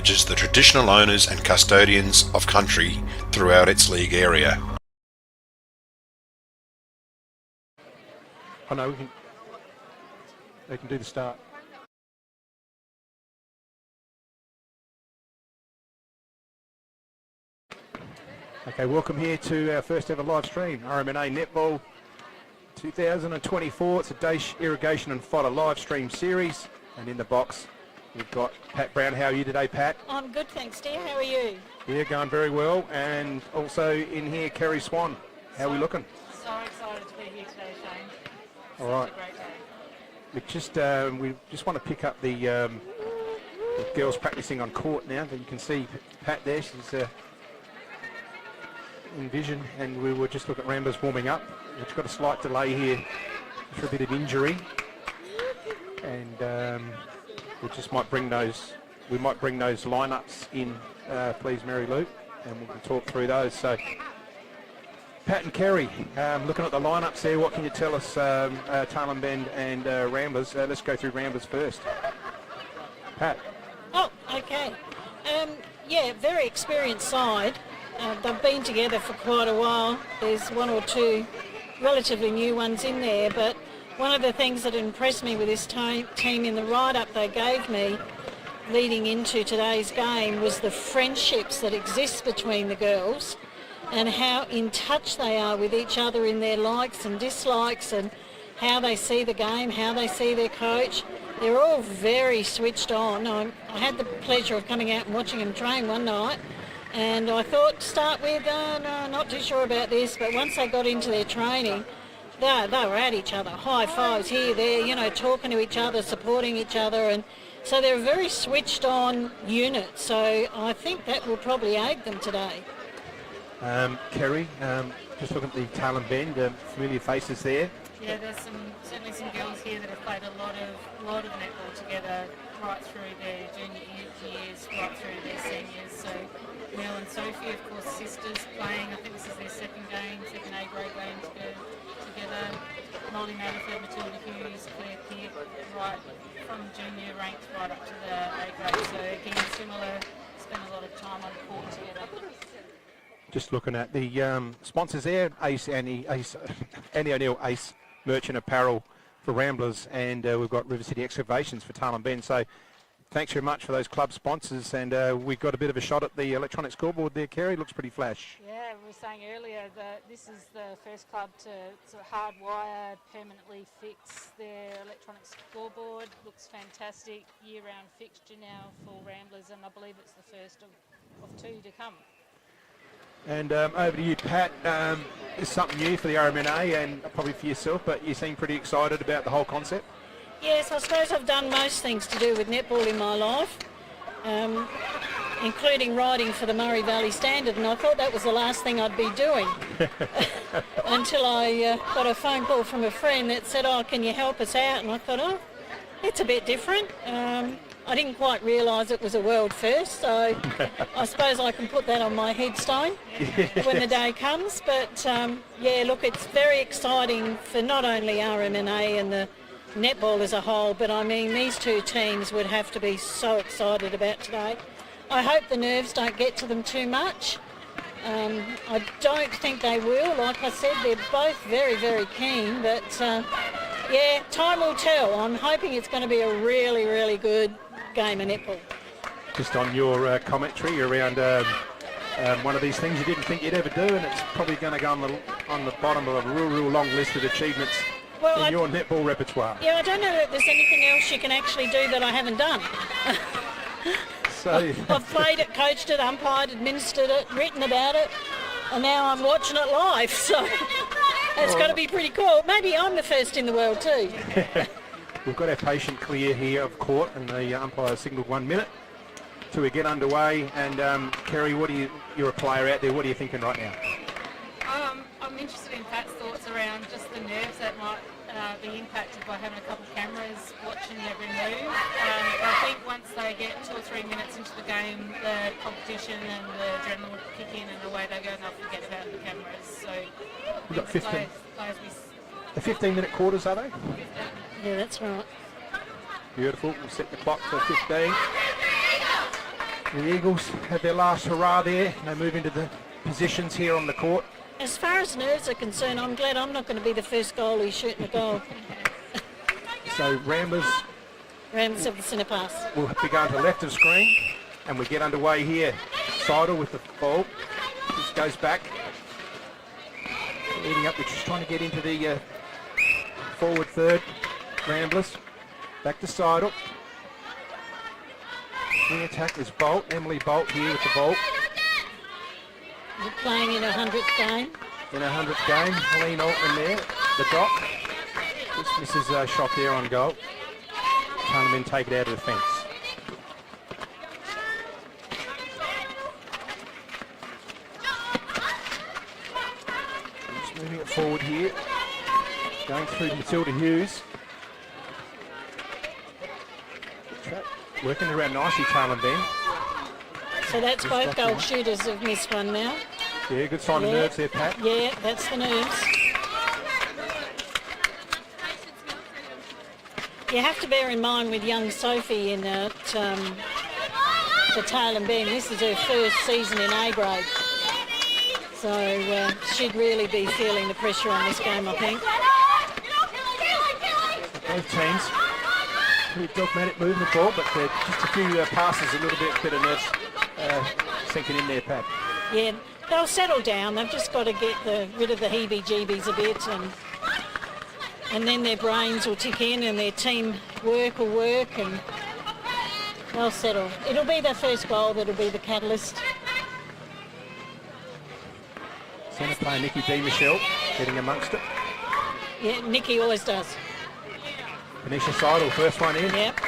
acknowledges the traditional owners and custodians of country throughout its league area. Oh no, they can do the start. Okay, welcome here to our first ever live stream, RMNA Netball 2024. It's a Daesh Irrigation and Fodder live stream series, and in the box we've got Pat Brown. How are you today, Pat? I'm good, thanks, dear. How are you? Yeah, going very well. And also in here, Kerry Swan. How are we looking? So excited to be here today, Shane. All right. It's a great day. We just want to pick up the girls practicing on court now. You can see Pat there. She's in vision, and we were just looking at Ramblers warming up. It's got a slight delay here for a bit of injury, and we just might bring those. We might bring those lineups in, please, Mary Lou, and we can talk through those. So, Pat and Kerry, looking at the lineups there, what can you tell us, Tailem Bend and Ramblers? Let's go through Ramblers first. Pat. Oh, okay. Yeah, very experienced side. They've been together for quite a while. There's one or two relatively new ones in there, but one of the things that impressed me with this team in the write-up they gave me leading into today's game was the friendships that exist between the girls and how in touch they are with each other in their likes and dislikes and how they see the game, how they see their coach. They're all very switched on. I had the pleasure of coming out and watching them train one night, and I thought to start with, no, not too sure about this, but once they got into their training, they were at each other, high fives here, there, talking to each other, supporting each other, and so they're a very switched on unit, so I think that will probably aid them today. Kerry, just looking at the Tailem Bend, familiar faces there. Yeah, there's certainly some girls here that have played a lot of netball together right through their junior years, right through their seniors. So Mel and Sophie, of course, sisters playing. I think this is their second A grade game together. Molly Manaford, Matilda Hughes, Claire Pearce, right from junior ranked right up to the A grade. So again, similar, spend a lot of time on the court together. Just looking at the sponsors there, Annie O'Neill, Ace Merchant Apparel for Ramblers, and we've got River City Excavations for Tailem Bend. So thanks very much for those club sponsors, and we've got a bit of a shot at the electronic scoreboard there, Kerry. Looks pretty flash. Yeah, we were saying earlier that this is the first club to sort of hardwire, permanently fix their electronic scoreboard. Looks fantastic, year-round fixture now for Ramblers, and I believe it's the first of two to come. And over to you, Pat. It's something new for the RMNA and probably for yourself, but you seem pretty excited about the whole concept. Yes, I suppose I've done most things to do with netball in my life, including writing for the Murray Valley Standard, and I thought that was the last thing I'd be doing until I got a phone call from a friend that said, oh, can you help us out? And I thought, oh, it's a bit different. I didn't quite realise it was a world first, so I suppose I can put that on my headstone when the day comes. But yeah, look, it's very exciting for not only RMNA and the netball as a whole, but I mean, these two teams would have to be so excited about today. I hope the nerves don't get to them too much. I don't think they will. Like I said, they're both very, very keen, but yeah, time will tell. I'm hoping it's going to be a really, really good game of netball. Just on your commentary around one of these things you didn't think you'd ever do, and it's probably going to go on the bottom of a real long list of achievements in your netball repertoire. Yeah, I don't know if there's anything else you can actually do that I haven't done. So I've played it, coached it, umpired, administered it, written about it, and now I'm watching it live, so it's got to be pretty cool. Maybe I'm the first in the world too. We've got our patient clear here of court, and the umpire signalled 1 minute till we get underway. And Kerry, you're a player out there, what are you thinking right now? I'm interested in Pat's thoughts around just the nerves that might be impacted by having a couple of cameras watching every move. I think once they get 2 or 3 minutes into the game, the competition and the adrenaline will kick in and away they go, and they'll forget about the cameras. So we've got 15. The 15-minute quarters, are they? 15. Yeah, that's right. Beautiful. We'll set the clock for 15. The Eagles had their last hurrah there. They move into the positions here on the court. As far as nerves are concerned, I'm glad I'm not going to be the first goalie shooting a goal. So Ramblers Rams of the centre pass. will be going to left of screen, and we get underway here. Seidel with the ball. Just goes back. Leading up, which is trying to get into the forward third. Ramblers. Back to Seidel. The attack is Bolt. Emily Bolt here with the ball. We're playing in a 100th game. In a 100th game, Helene Altman there, the dock. Just misses a shot there on goal. Tailem take it out of the fence. Just moving it forward here. Going through Matilda Hughes. Working around nicely, Tailem then. So that's both goal shooters have missed one now. Yeah, good sign of nerves there, Pat. Yeah, that's the nerves. You have to bear in mind with young Sophie in the Tailem Ben, this is her first season in A grade. So she'd really be feeling the pressure on this game, I think. Both teams, pretty dogmatic movement ball, but just a few passes, a little bit of nerves sinking in there, Pat. Yeah, they'll settle down. They've just got to get rid of the heebie-jeebies a bit, and then their brains will tick in and their team work will work, and they'll settle. It'll be their first goal that'll be the catalyst. Centre player Nikki D. Michelle getting amongst it. Yeah, Nikki always does. Anisha Seidel, first one in. Yep.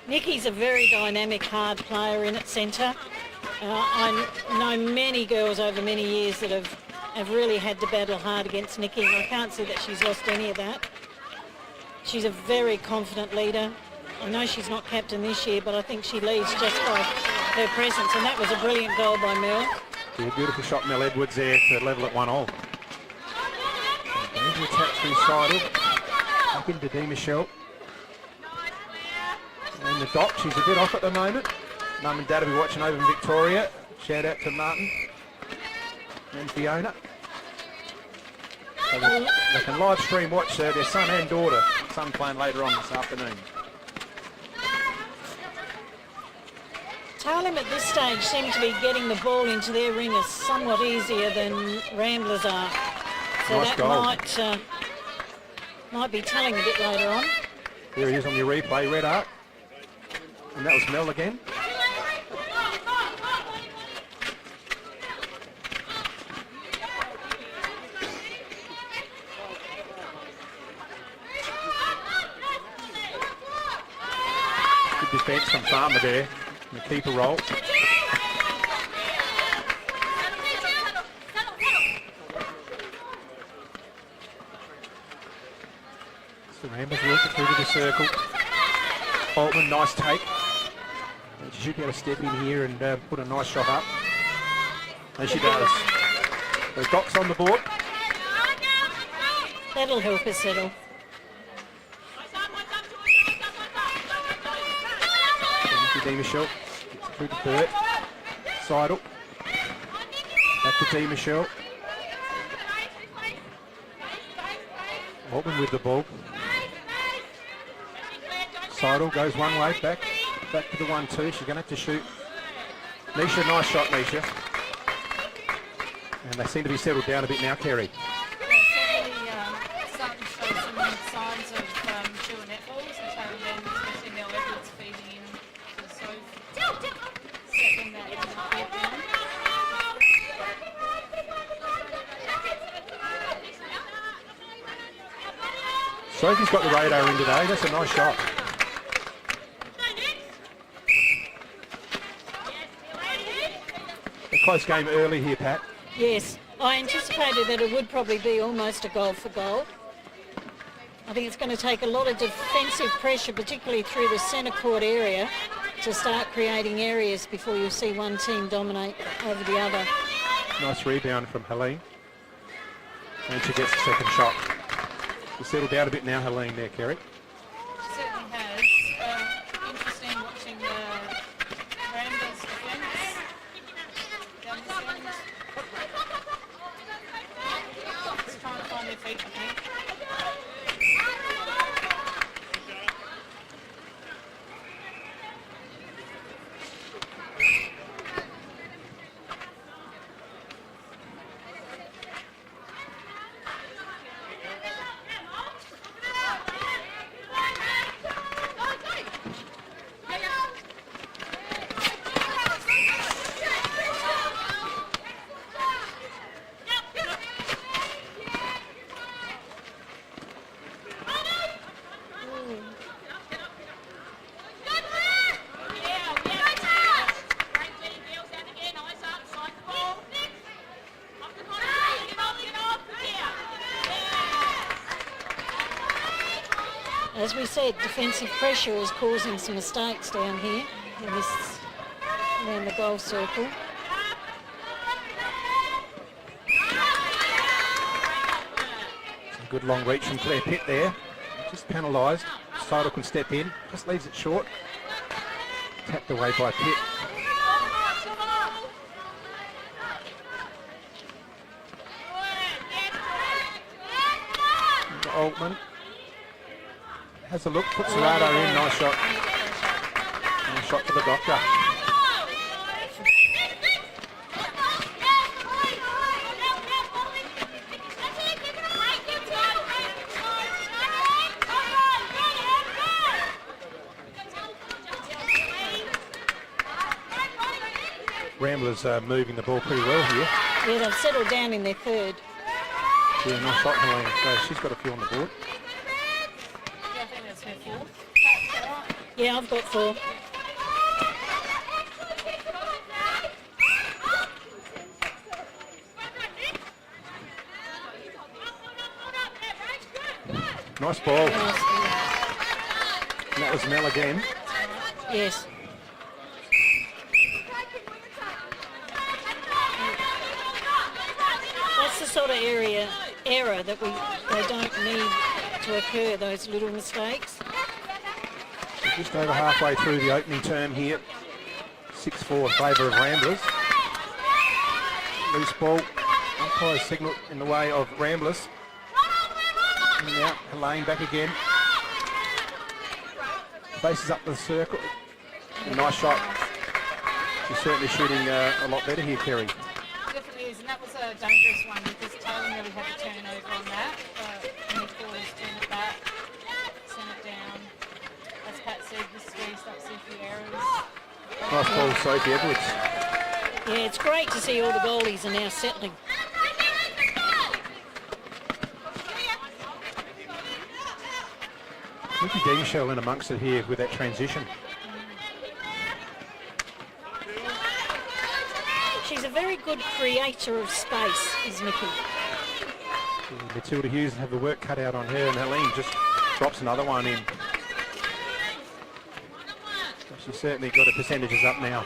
Nikki's a very dynamic, hard player in at centre. I know many girls over many years that have really had to battle hard against Nikki, and I can't see that she's lost any of that. She's a very confident leader. I know she's not captain this year, but I think she leads just by her presence, and that was a brilliant goal by Mel. Yeah, beautiful shot, Mel Edwards there to level at 1-1. There's the attack through Seidel. Back into D. Michelle. And the dock, she's a bit off at the moment. Mum and Dad will be watching over in Victoria. Shout out to Martin and Fiona. So they can live stream watch their son and daughter. Son playing later on this afternoon. Tailem at this stage seem to be getting the ball into their ringers somewhat easier than Ramblers are. So nice that goal. might be telling a bit later on. There he is on your replay, Red Art. And that was Mel again. Good defence from Farmer there in the keeper role. So Ramblers working through to the circle. Altman, nice take. And she should be able to step in here and put a nice shot up. And she does. The Doc's on the board. That'll help us settle. D. Michelle gets through to Burt. Seidel. Back to D. Michelle. Altman with the ball. Seidel goes one way, back to the 1-2. She's going to have to shoot. Nisha, nice shot, Nisha. And they seem to be settled down a bit now, Kerry. Starting to show some signs of mature netballs, and Tailem, especially Mel Edwards, feeding in to the Sophie, settling that court down. Sophie's got the radar in today. That's a nice shot. A close game early here, Pat. Yes, I anticipated that it would probably be almost a goal for goal. I think it's going to take a lot of defensive pressure, particularly through the centre court area, to start creating areas before you see one team dominate over the other. Nice rebound from Helene. And she gets the second shot. She's settled down a bit now, Helene there, Kerry. She certainly has. Interesting as we said, defensive pressure is causing some mistakes down here in this, around the goal circle. Some good long reach from Claire Pitt there. Just penalised. Seidel can step in. Just leaves it short. Tapped away by Pitt. Altman has a look, puts Serrato in, nice shot. Nice shot for the doctor. Ramblers are moving the ball pretty well here. Yeah, they've settled down in their third. Yeah, nice shot, Helene. So she's got a few on the board. Yeah, I think that's her fourth. Yeah, I've got 4. Nice ball. And that was Mel again. Yes. That's the sort of error that they don't need to occur, those little mistakes. We're just over halfway through the opening term here. 6-4 in favour of Ramblers. Loose ball. Umpire's signal in the way of Ramblers. In and out. Helene back again. Faces up the circle. Nice shot. She's certainly shooting a lot better here, Kerry. Definitely is, and that was a dangerous one because Tailem really had to turn over on that. Midfielders turn it back, send it down. As Pat said, this squeezed up some few errors. Nice ball, Sophie Edwards. Yeah, it's great to see all the goalies are now settling. Nikki Deanshell in amongst it here with that transition. She's a very good creator of space, is Nikki. Matilda Hughes have the work cut out on her, and Helene just drops another one in. She's certainly got her percentages up now.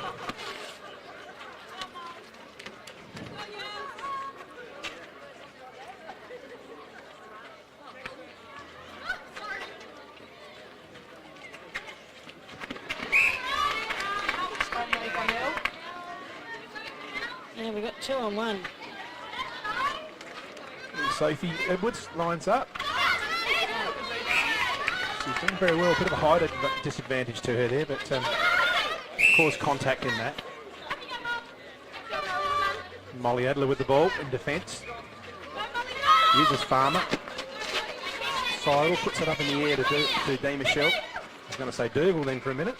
Now we've got 2 on 1. Sophie Edwards lines up. She's doing very well. A bit of a height disadvantage to her there, but caused contact in that. Molly Adler with the ball in defence. Uses Farmer. Seidel puts it up in the air to Dee Michelle. I was going to say Dougal then for a minute.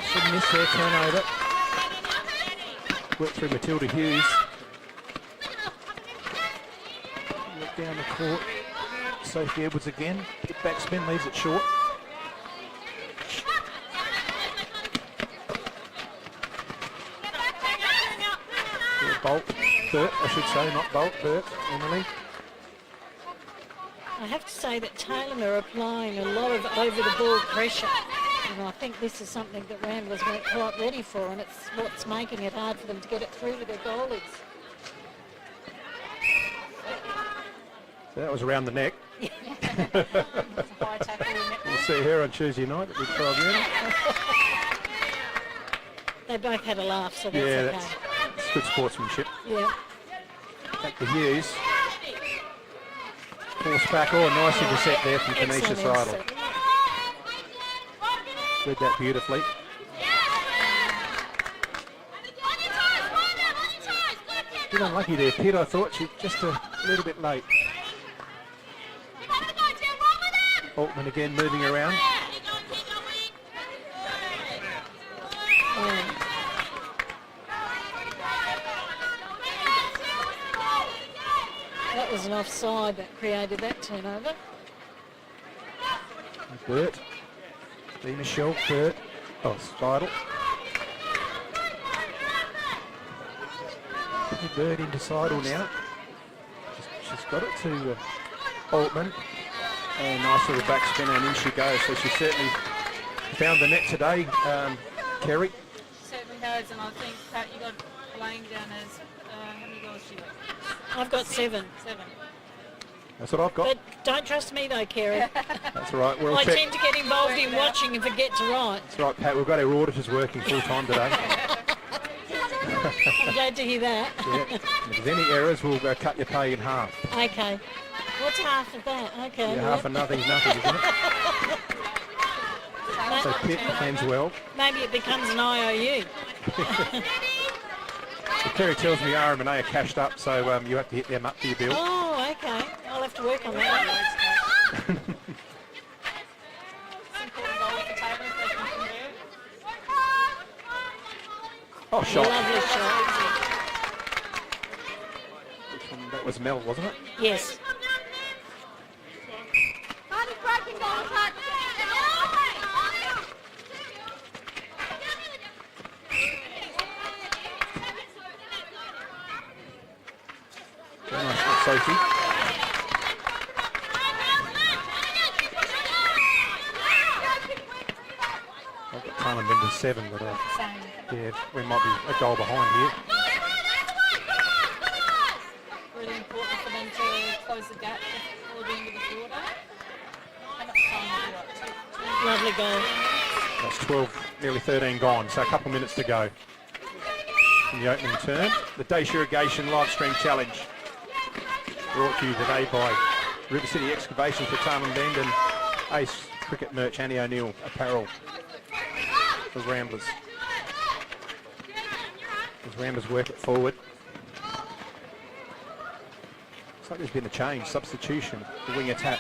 Should miss her turnover. Work through Matilda Hughes. Work down the court. Sophie Edwards again. Big backspin, leaves it short. Bolt. Burt, I should say, not Bolt. Burt, Emily. I have to say that Tailem are applying a lot of over-the-ball pressure. And I think this is something that Ramblers weren't quite ready for, and it's what's making it hard for them to get it through to their goalies. So that was around the neck. High tackle in netball. We'll see her on Tuesday night at the tribunal. They both had a laugh, so that's Yeah, okay. that's good sportsmanship. Yeah. Back to Hughes. Force back. Oh, nice intercept there from Tanisha Excellent Seidel. intercept. Read that beautifully. Bit unlucky there, Pitt. I thought she's just a little bit late. Altman again moving around. That was an offside that created that turnover. Burt. Dee Michelle, Burt. Oh, Seidel. Burt into Seidel now. She's got it to Altman. And nice little back spinner, and in she goes. So she certainly found the net today, Kerry. Certainly has, and I think, Pat, you got laying down as how many goals she got? I've got 7. 7. That's what I've got. But don't trust me though, Kerry. That's all right. We'll I check. tend to get involved in watching and forget to write. That's right, Pat. We've got our auditors working full time today. I'm glad to hear that. Yeah. If there's any errors, we'll cut your pay in half. Okay. What's half of that? Okay. Yeah, half of nothing's nothing, isn't it? So Pip ends well. Maybe it becomes an IOU. Kerry tells me RMNA are cashed up, so you have to hit them up for your bill. Oh, okay. I'll have to work on that. It's important goal at the table if they can convert. Oh, shot. Lovely shot. Which one? That was Mel, wasn't it? Yes. Very nice shot, Sophie. I've got Tailem Bender 7, but Same. yeah, we might be a goal behind here. Really important for them to close the gap before the end of the quarter. How much time have you got? Lovely goal. That's 12, nearly 13 gone, so a couple minutes to go. In the opening turn, the Dace Irrigation Live Stream Challenge. Brought to you today by River City Excavations for Tailem Bend and Ace Cricket Merch Annie O'Neill Apparel for Ramblers. As Ramblers work it forward. Looks like there's been a change, substitution, the wing attack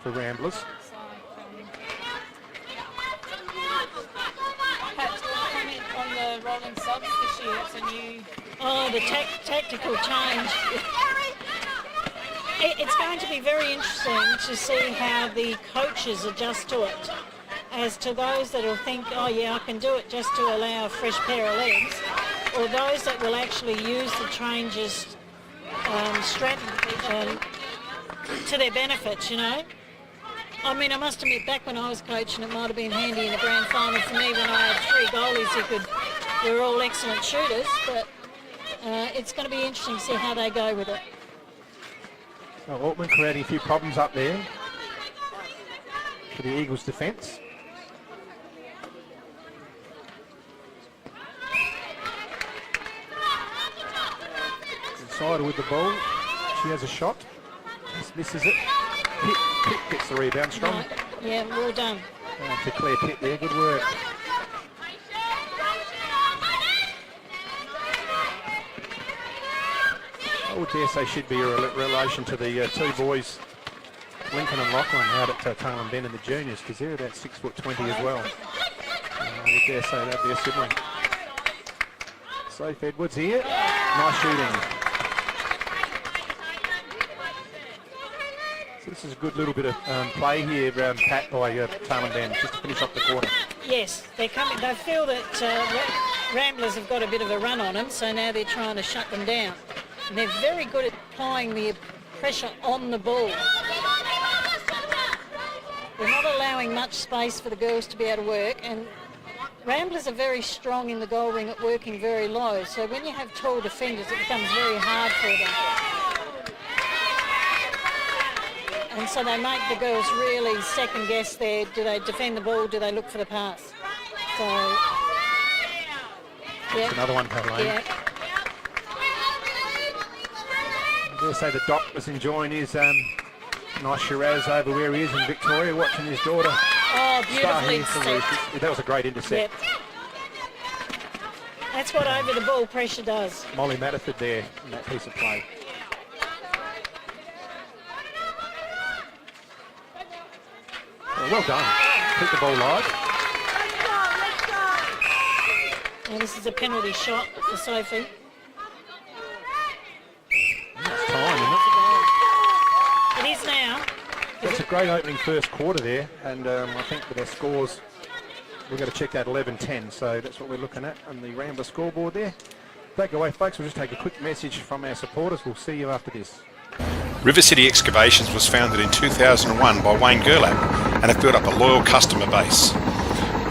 for Ramblers. Pat, comment on the rolling subs this year. It's a new. Oh, the tactical change. It's going to be very interesting to see how the coaches adjust to it. As to those that will think, oh yeah, I can do it just to allow a fresh pair of legs, or those that will actually use the changes strategy to their benefit, you know. I mean, I must admit, back when I was coaching, it might have been handy in a grand final for me when I had 3 goalies who were all excellent shooters, but it's going to be interesting to see how they go with it. So Altman creating a few problems up there for the Eagles' defence. Inside with the ball. She has a shot. Just misses it. Pitt gets the rebound. Strong. Right. Yeah, well done. To Claire Pitt there. Good work. I would dare say should be a relation to the 2 boys, Lincoln and Lachlan, out at Tailem Bend in the juniors, because they're about 6'20" as well. I would dare say that'd be a sibling. Safe Edwards here. Nice shooting. So this is a good little bit of play here, Pat, by Tailem Bend, just to finish off the quarter. Yes, they're coming. They feel that Ramblers have got a bit of a run on them, so now they're trying to shut them down. And they're very good at applying the pressure on the ball. They're not allowing much space for the girls to be able to work, and Ramblers are very strong in the goal ring at working very low, so when you have tall defenders it becomes very hard for them. And so they make the girls really second guess there. Do they defend the ball? Do they look for the pass? So, yeah. Another one, Caroline. Yeah. I'll say the doc was enjoying his nice Shiraz over where he is in Victoria, watching his daughter Oh, star beautifully here for set. Roosters. That was a great intercept. Yep. That's what over the ball pressure does. Molly Matterford there in that piece of play. Well done. Keep the ball live. And this is a penalty shot for Sophie. That's time, isn't it? It is now. That's a great opening first quarter there, and I think with our scores, we've got to check that 11-10, so that's what we're looking at on the Rambler scoreboard there. Take away, folks. We'll just take a quick message from our supporters. We'll see you after this. River City Excavations was founded in 2001 by Wayne Gerlach and have built up a loyal customer base.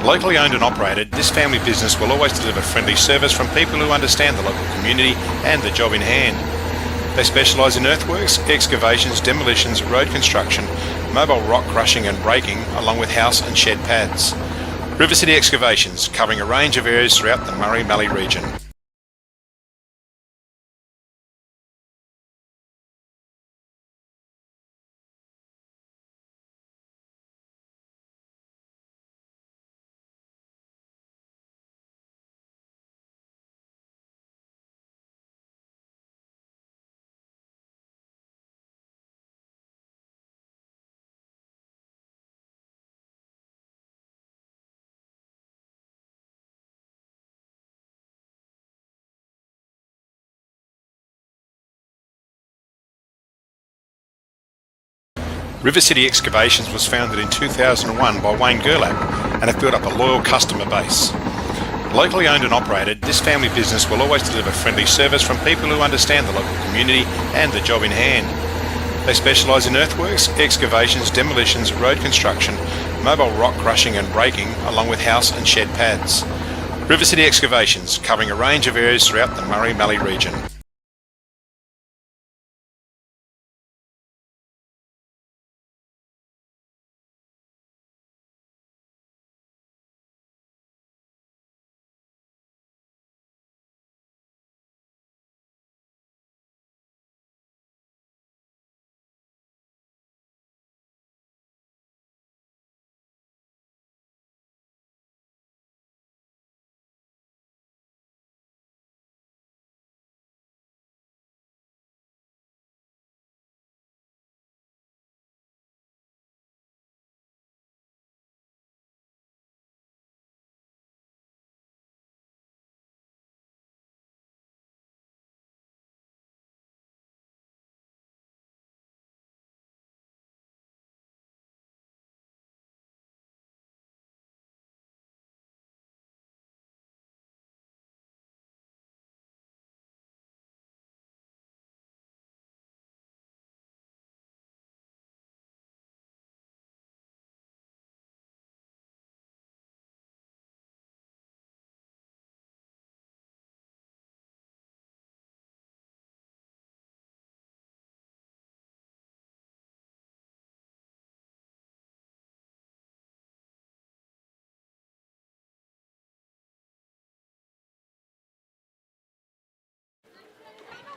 Locally owned and operated, this family business will always deliver friendly service from people who understand the local community and the job in hand. They specialise in earthworks, excavations, demolitions, road construction, mobile rock crushing and breaking, along with house and shed pads. River City Excavations, covering a range of areas throughout the Murray-Mallee region. River City Excavations was founded in 2001 by Wayne Gerlach and have built up a loyal customer base. Locally owned and operated, this family business will always deliver friendly service from people who understand the local community and the job in hand. They specialise in earthworks, excavations, demolitions, road construction, mobile rock crushing and breaking, along with house and shed pads. River City Excavations, covering a range of areas throughout the Murray-Mallee region.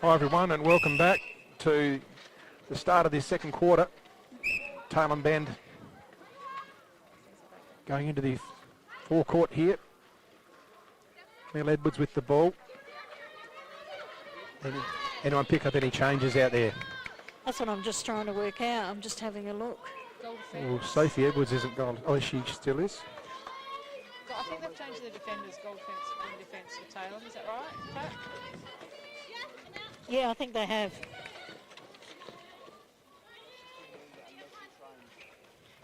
Hi everyone, and welcome back to the start of this second quarter. Tailem Bend going into the forecourt here. Mel Edwards with the ball. Anyone pick up any changes out there? That's what I'm just trying to work out. I'm just having a look. Well, Sophie Edwards isn't gone. Oh, she still is. I think they've changed the defenders, goal defence and defence for Tailem. Is that right, Pat? Yeah, I think they have.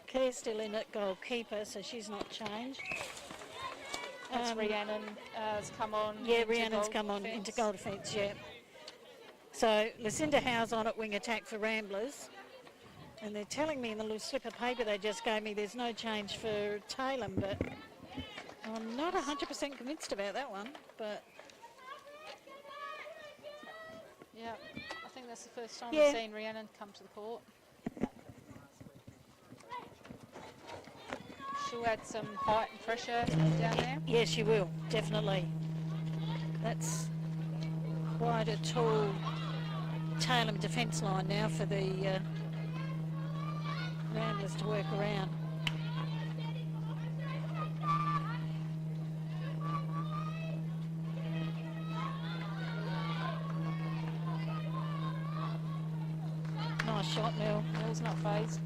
Claire's still in at goalkeeper, so she's not changed. That's Rhiannon has come on. Yeah, Rhiannon's come on into goal defence, yeah. So Lucinda Howe's on at wing attack for Ramblers. And they're telling me in the little slip of paper they just gave me there's no change for Tailem, but I'm not 100% convinced about that one. But yeah, I think that's the first time Yeah. we've seen Rhiannon come to the court. She'll add some height and pressure down there. yeah, she will, definitely. That's quite a tall Tailem defence line now for the Ramblers to work around. Nice shot, Mel. Mel's not phased.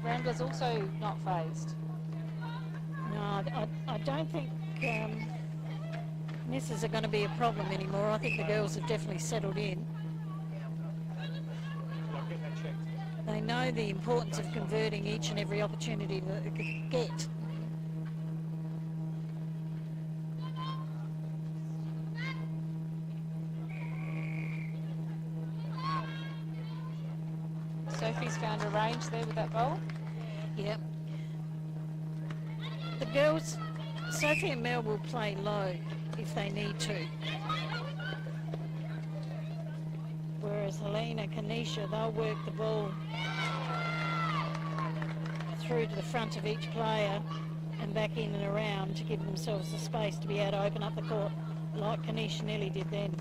Ramblers also not phased. No, I don't think Misses are going to be a problem anymore. I think the girls have definitely settled in. They know the importance of converting each and every opportunity that they could get. Sophie's found a range there with that bowl. Yep. The girls, Sophie and Mel will play low if they need to. Whereas Helena, Kanisha, they'll work the ball through to the front of each player and back in and around to give themselves the space to be able to open up the court like Kanisha Nelly did then.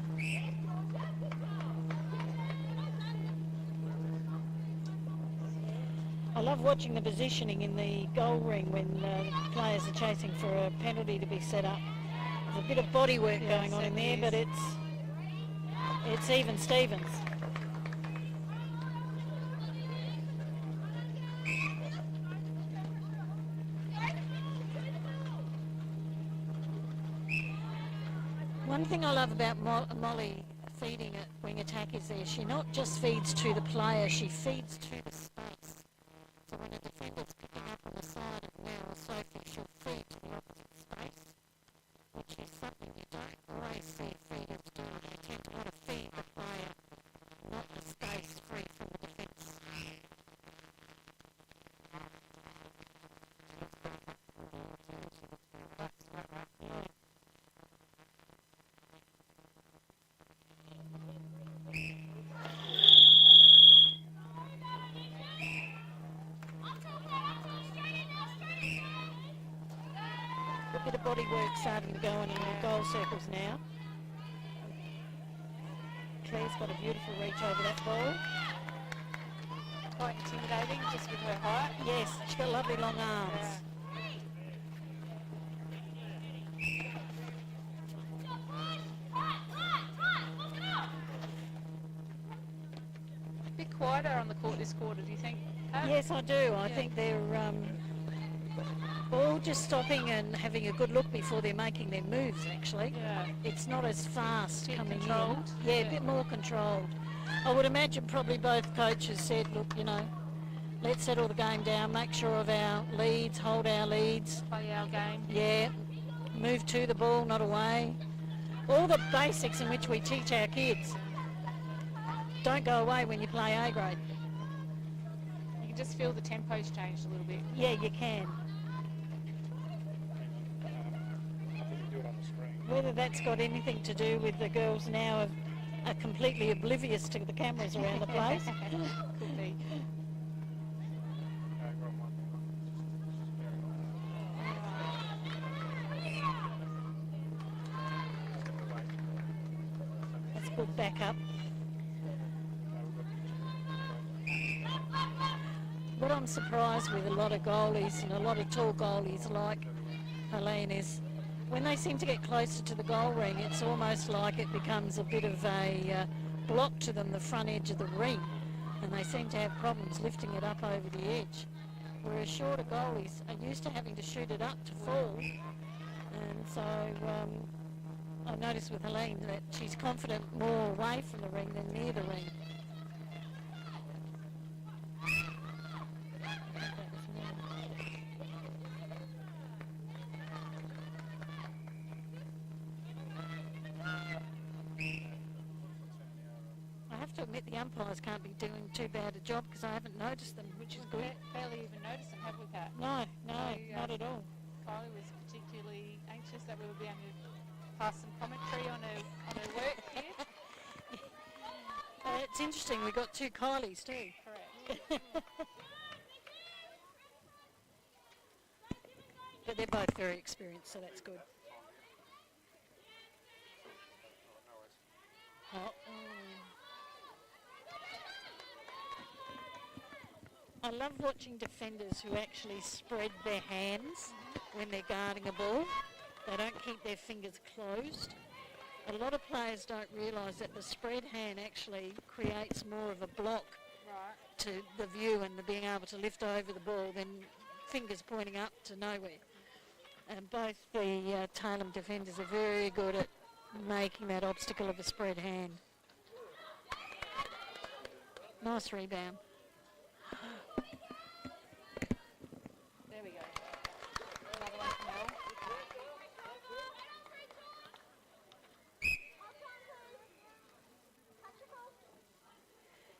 I love watching the positioning in the goal ring when players are chasing for a penalty to be set up. There's a bit of body work going on in there, but it's even Stevens. One thing I love about Molly feeding at wing attack is there, she not just feeds to the player, she feeds to the space. So when a defender's picking up on the side of Mel or Sophie, she'll feed to the opposite space, which is something you don't always see feeders do. They tend to want to feed the player, not the space free from the defence. A bit of body work starting to go on in the goal circles now. Claire's got a beautiful reach over that ball. Quite intimidating just with her height. Yes, she's got lovely long arms. A bit quieter on the court this quarter, do you think? Pat? Yes, I do. I think they're all just stopping and having a good look before they're making their moves, actually. Yeah. It's not as fast Bit coming controlled. in. Yeah, a bit more controlled. I would imagine probably both coaches said, look, you know, let's settle the game down, make sure of our leads, hold our leads. Play our game. Yeah, move to the ball, not away. All the basics in which we teach our kids. Don't go away when you play A grade. You can just feel the tempo's changed a little bit. Yeah, you can. Whether that's got anything to do with the girls now are completely oblivious to the cameras around the place. Could be. That's good backup. What I'm surprised with a lot of goalies and a lot of tall goalies like Helene is when they seem to get closer to the goal ring, it's almost like it becomes a bit of a block to them, the front edge of the ring, and they seem to have problems lifting it up over the edge. Whereas shorter goalies are used to having to shoot it up to fall, and so I noticed with Helene that she's confident more away from the ring than near the ring. To admit the umpires can't be doing too bad a job because I haven't noticed them, which is good. Barely even noticed them, have we, Pat? No, not at all. Kylie was particularly anxious that we would be able to pass some commentary on her work here. It's interesting, we got two Kylies too. Correct. But they're both very experienced, so that's good. Oh. I love watching defenders who actually spread their hands when they're guarding a ball. They don't keep their fingers closed. A lot of players don't realise that the spread hand actually creates more of a block to the view and the being able to lift over the ball than fingers pointing up to nowhere. And both the Tailem defenders are very good at making that obstacle of a spread hand. Nice rebound. There we go. Another one from Mel.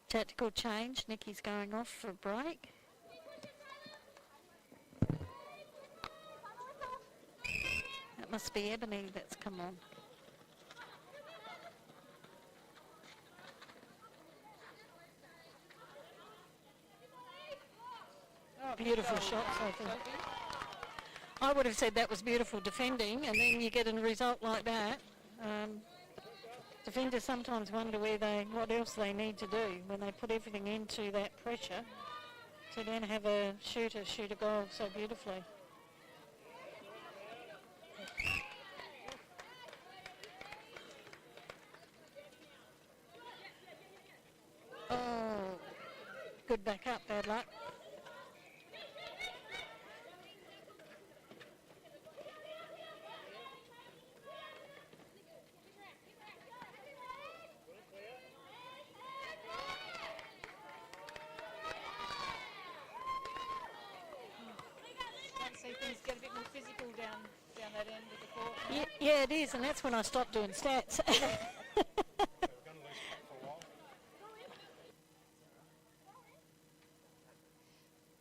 Tactical change. Nikki's going off for a break. That must be Ebony that's come on. Beautiful shots, I think. I would have said that was beautiful defending, and then you get a result like that. Defenders sometimes wonder what else they need to do when they put everything into that pressure to then have a shooter shoot a goal so beautifully. Oh, good back up, bad luck. See things get a bit more physical down that end of the court. Yeah, it is, and that's when I stopped doing stats.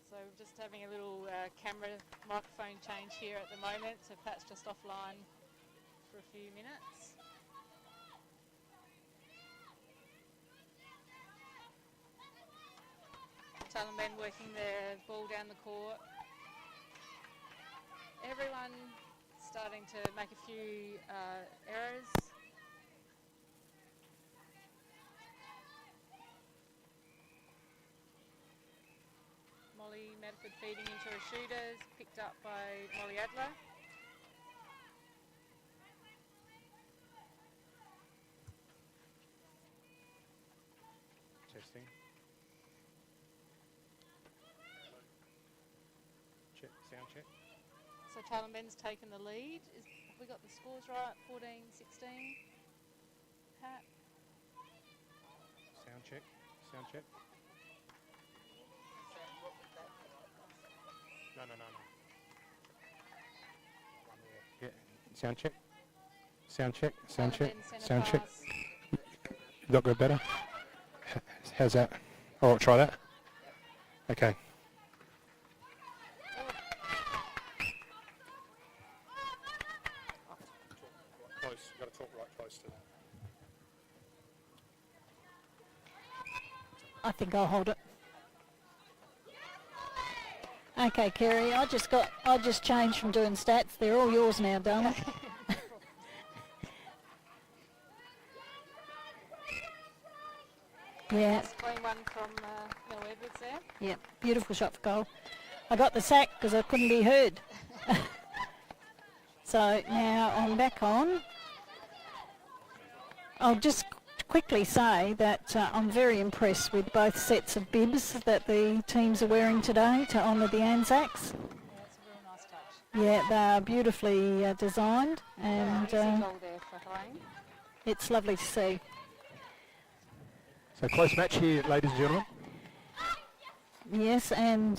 So we're just having a little camera microphone change here at the moment, so Pat's just offline for a few minutes. Tailem men working their ball down the court. Everyone starting to make a few errors. Molly Medford feeding into her shooters, picked up by Molly Adler. Testing. Check, sound check. So Tailem men's taken the lead. Have we got the scores right? 14-16. Pat? Sound check, sound check. No. Yeah, sound check. Sound check, sound check, Tailem men's sound centre check. pass. That go better? How's that? All right, try that. Okay. Close, you've got to talk right close to that. I think I'll hold it. Okay, Kerry, I just changed from doing stats. They're all yours now, darling. Yeah, Nice clean one from Mel Edwards there. yeah, beautiful shot for goal. I got the sack because I couldn't be heard. So now I'm back on. I'll just quickly say that I'm very impressed with both sets of bibs that the teams are wearing today to honour the Anzacs. Yeah, that's a real nice touch. Yeah, they are beautifully designed, and Easy goal there for Helene. it's lovely to see. So close match here, ladies and gentlemen. Yes, and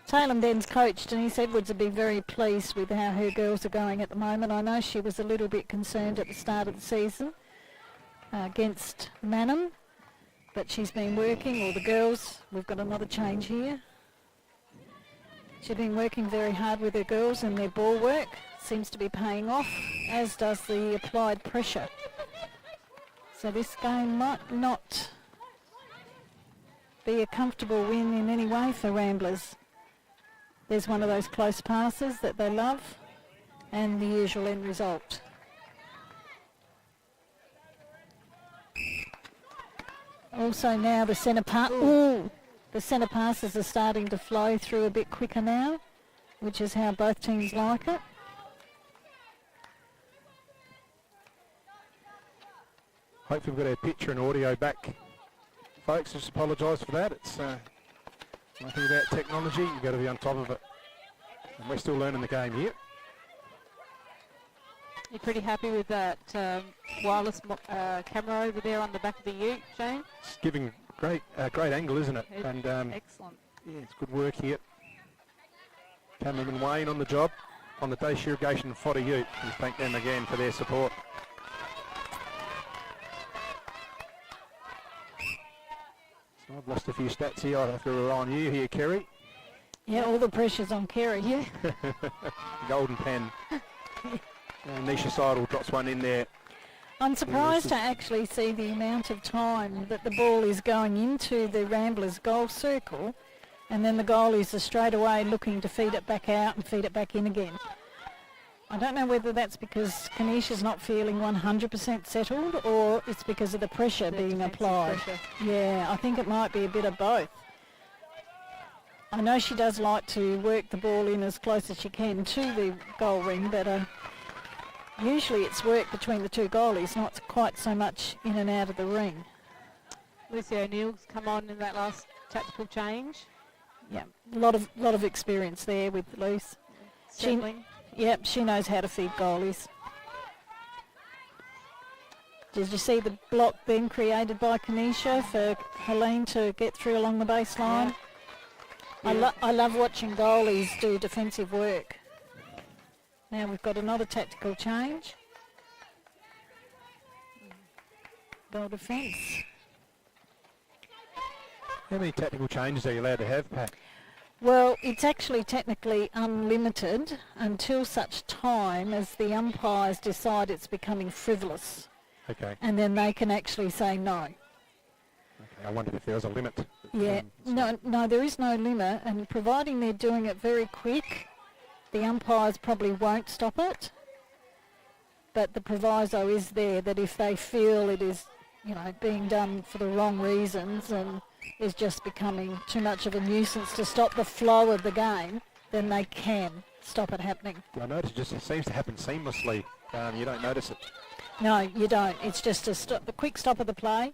Tailem Den's coach Denise Edwards would be very pleased with how her girls are going at the moment. I know she was a little bit concerned at the start of the season against Manham, but she's been working, or the girls, we've got another change here. She's been working very hard with her girls, and their ball work seems to be paying off, as does the applied pressure. So this game might not be a comfortable win in any way for Ramblers. There's one of those close passes that they love, and the usual end result. Also now the centre the centre passes are starting to flow through a bit quicker now, which is how both teams like it. Hopefully we've got our picture and audio back. Folks, just apologise for that. It's nothing about technology, you've got to be on top of it. And we're still learning the game here. You're pretty happy with that wireless camera over there on the back of the ute, Shane? It's giving great angle, isn't it? And excellent. yeah, it's good work here. Cameraman Wayne on the job on the Dace Irrigation Fodder ute. We thank them again for their support. So I've lost a few stats here. I'll have to rely on you here, Kerry. Yeah, all the pressure's on Kerry. Yeah. Golden pen. Nisha Seidel drops one in there. I'm surprised to actually see the amount of time that the ball is going into the Ramblers goal circle, and then the goalies are straight away looking to feed it back out and feed it back in again. I don't know whether that's because Kanisha's not feeling 100% settled, or it's because of the pressure being applied. Pressure. Yeah, I think it might be a bit of both. I know she does like to work the ball in as close as she can to the goal ring, but usually it's work between the two goalies, not quite so much in and out of the ring. Lucy O'Neill's come on in that last tactical change. Yeah, a lot of experience there with Luce. Settling. Yep, she knows how to feed goalies. Did you see the block then created by Kanisha for Helene to get through along the baseline? Yeah. I love watching goalies do defensive work. Now we've got another tactical change. Goal defence. How many tactical changes are you allowed to have, Pat? Well, it's actually technically unlimited until such time as the umpires decide it's becoming frivolous. Okay. And then they can actually say no. Okay. I wondered if there was a limit. Yeah, no, there is no limit, and providing they're doing it very quick, the umpires probably won't stop it. But the proviso is there that if they feel it is, being done for the wrong reasons and is just becoming too much of a nuisance to stop the flow of the game, then they can stop it happening. I notice it seems to happen seamlessly. You don't notice it. No, you don't. It's just a quick stop of the play,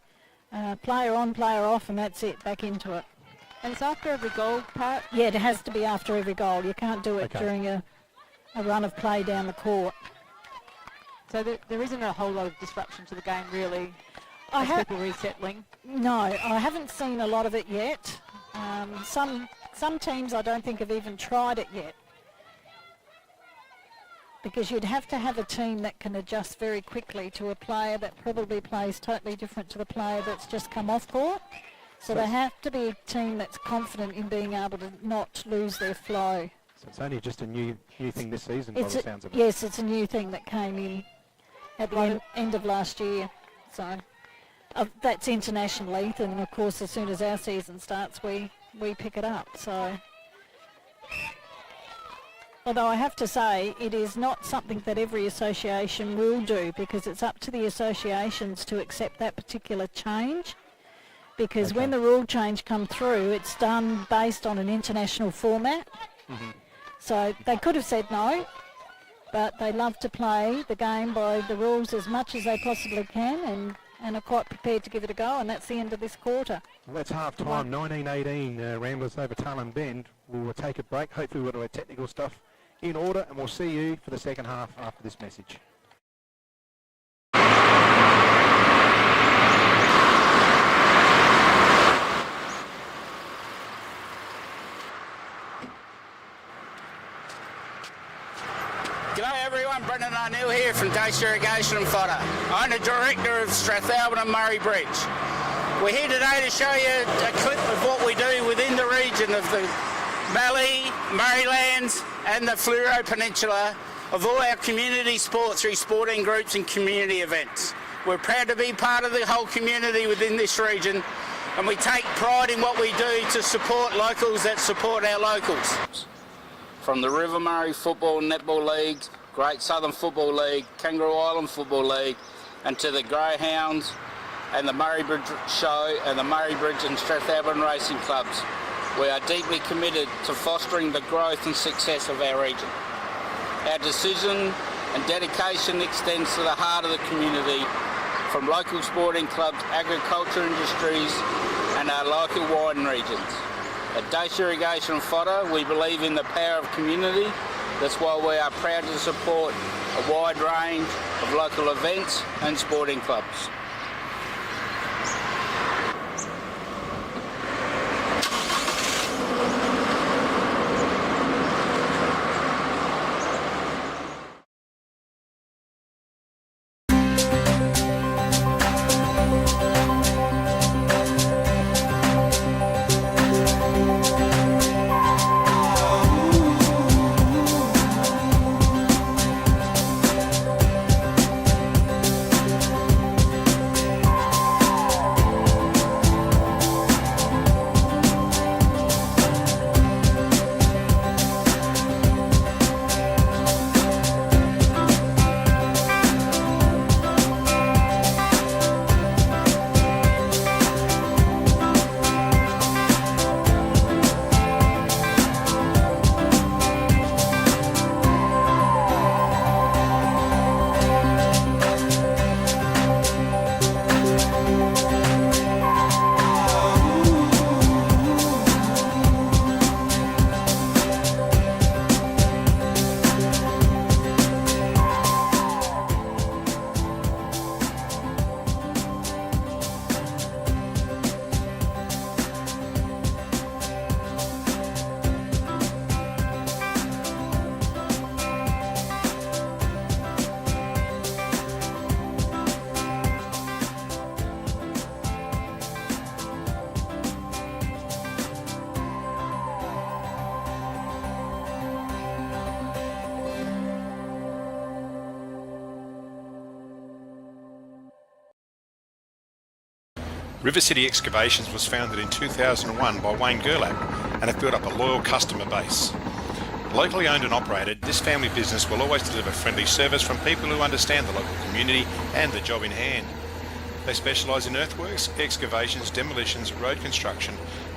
player on, player off, and that's it, back into it. And it's after every goal, Pat? Yeah, it has to be after every goal. You can't do it Okay. during a run of play down the court. So there isn't a whole lot of disruption to the game, really, I as have people resettling. No, I haven't seen a lot of it yet. Some teams I don't think have even tried it yet, because you'd have to have a team that can adjust very quickly to a player that probably plays totally different to the player that's just come off court. So they have to be a team that's confident in being able to not lose their flow. So it's only just a new thing this season by the sounds of it. Yes, it's a new thing that came in at the end of last year. So that's internationally, and of course as soon as our season starts we pick it up. So although I have to say it is not something that every association will do, because it's up to the associations to accept that particular change, because when the rule change come through, it's done based on an international format. Mm-hmm. So they could have said no, but they love to play the game by the rules as much as they possibly can, and are quite prepared to give it a go, and that's the end of this quarter. Well, that's half time, 19-18, Ramblers over Tailem Bend. We'll take a break. Hopefully we'll do our technical stuff in order, and we'll see you for the second half after this message. G'day everyone, Brendan O'Neill here from Dace Irrigation and Fodder. I'm the Director of Strathalbyn and Murray Bridge. We're here today to show you a clip of what we do within the region of the Mallee, Murraylands and the Fleurieu Peninsula of all our community sports through sporting groups and community events. We're proud to be part of the whole community within this region, and we take pride in what we do to support locals that support our locals. From the River Murray Football and Netball Leagues, Great Southern Football League, Kangaroo Island Football League, and to the Greyhounds and the Murray Bridge Show and the Murray Bridge and Strathalbyn Racing Clubs. We are deeply committed to fostering the growth and success of our region. Our decision and dedication extends to the heart of the community, from local sporting clubs, agriculture industries and our local wine regions. At Dace Irrigation and Fodder, we believe in the power of community. That's why we are proud to support a wide range of local events and sporting clubs. River City Excavations was founded in 2001 by Wayne Gerlach and have built up a loyal customer base. Locally owned and operated, this family business will always deliver friendly service from people who understand the local community and the job in hand. They specialise in earthworks, excavations, demolitions, road construction,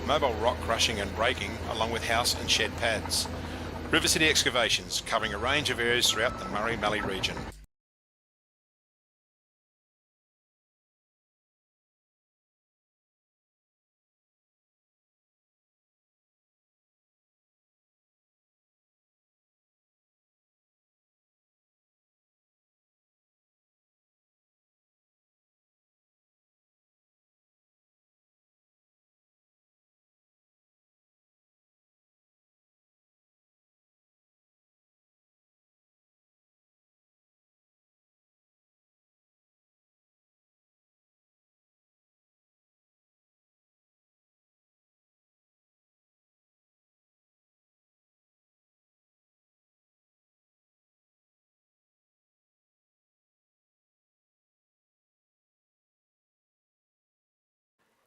mobile rock crushing and breaking, along with house and shed pads. River City Excavations, covering a range of areas throughout the Murray-Mallee region.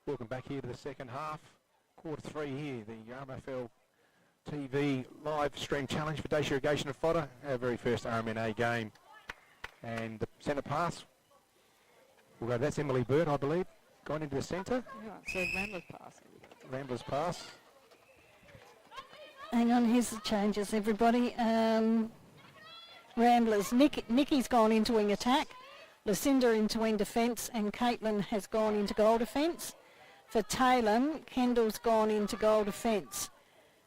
Welcome back here to the second half. Quarter 3 here, the RMFL TV live stream challenge for Dace Irrigation and Fodder, our very first RMNA game. And the centre pass, we'll go, that's Emily Bird, I believe, going into the centre. Yeah, it says Ramblers pass. Ramblers pass. Hang on, here's the changes, everybody. Ramblers, Nikki's gone into wing attack, Lucinda into wing defence, and Caitlin has gone into goal defence. For Tailem, Kendall's gone into goal defence.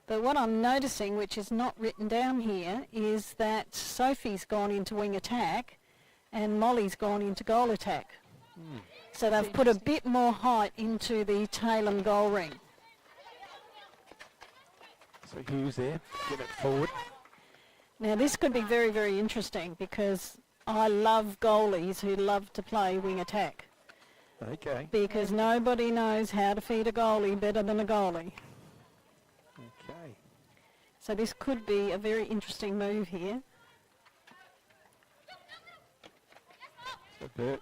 But what I'm noticing, which is not written down here, is that Sophie's gone into wing attack and Molly's gone into goal attack. So they've put a bit more height into the Tailem goal ring. So Hughes there, get it forward. Now this could be very, very interesting because I love goalies who love to play wing attack. Okay. Because nobody knows how to feed a goalie better than a goalie. Okay. So this could be a very interesting move here. So Bert.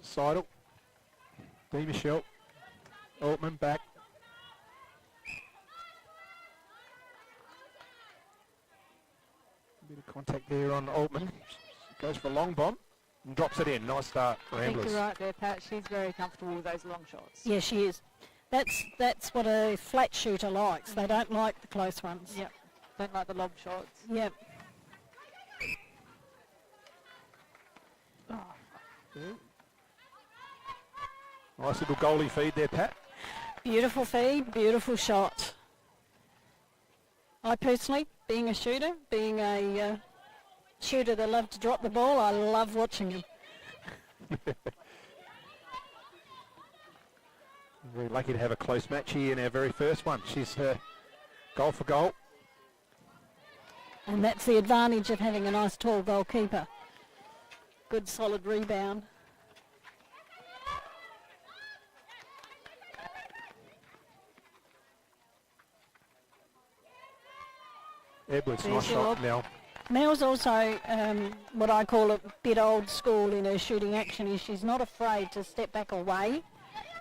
Seidel. D. Michelle. Altman back. A bit of contact there on Altman. Goes for a long bomb and drops it in. Nice start for I think Ramblers. you're right there, Pat. She's very comfortable with those long shots. Yeah, she is. That's what a flat shooter likes. They don't like the close ones. Yep. Don't like the lob shots. Yep. Nice little goalie feed there, Pat. Beautiful feed, beautiful shot. I personally, being a shooter that loved to drop the ball, I love watching him. Very lucky to have a close match here in our very first one. She's goal for goal. And that's the advantage of having a nice tall goalkeeper. Good solid rebound. Edwards, There's nice your shot lob. now. Mel's also what I call a bit old school in her shooting action. Is she's not afraid to step back away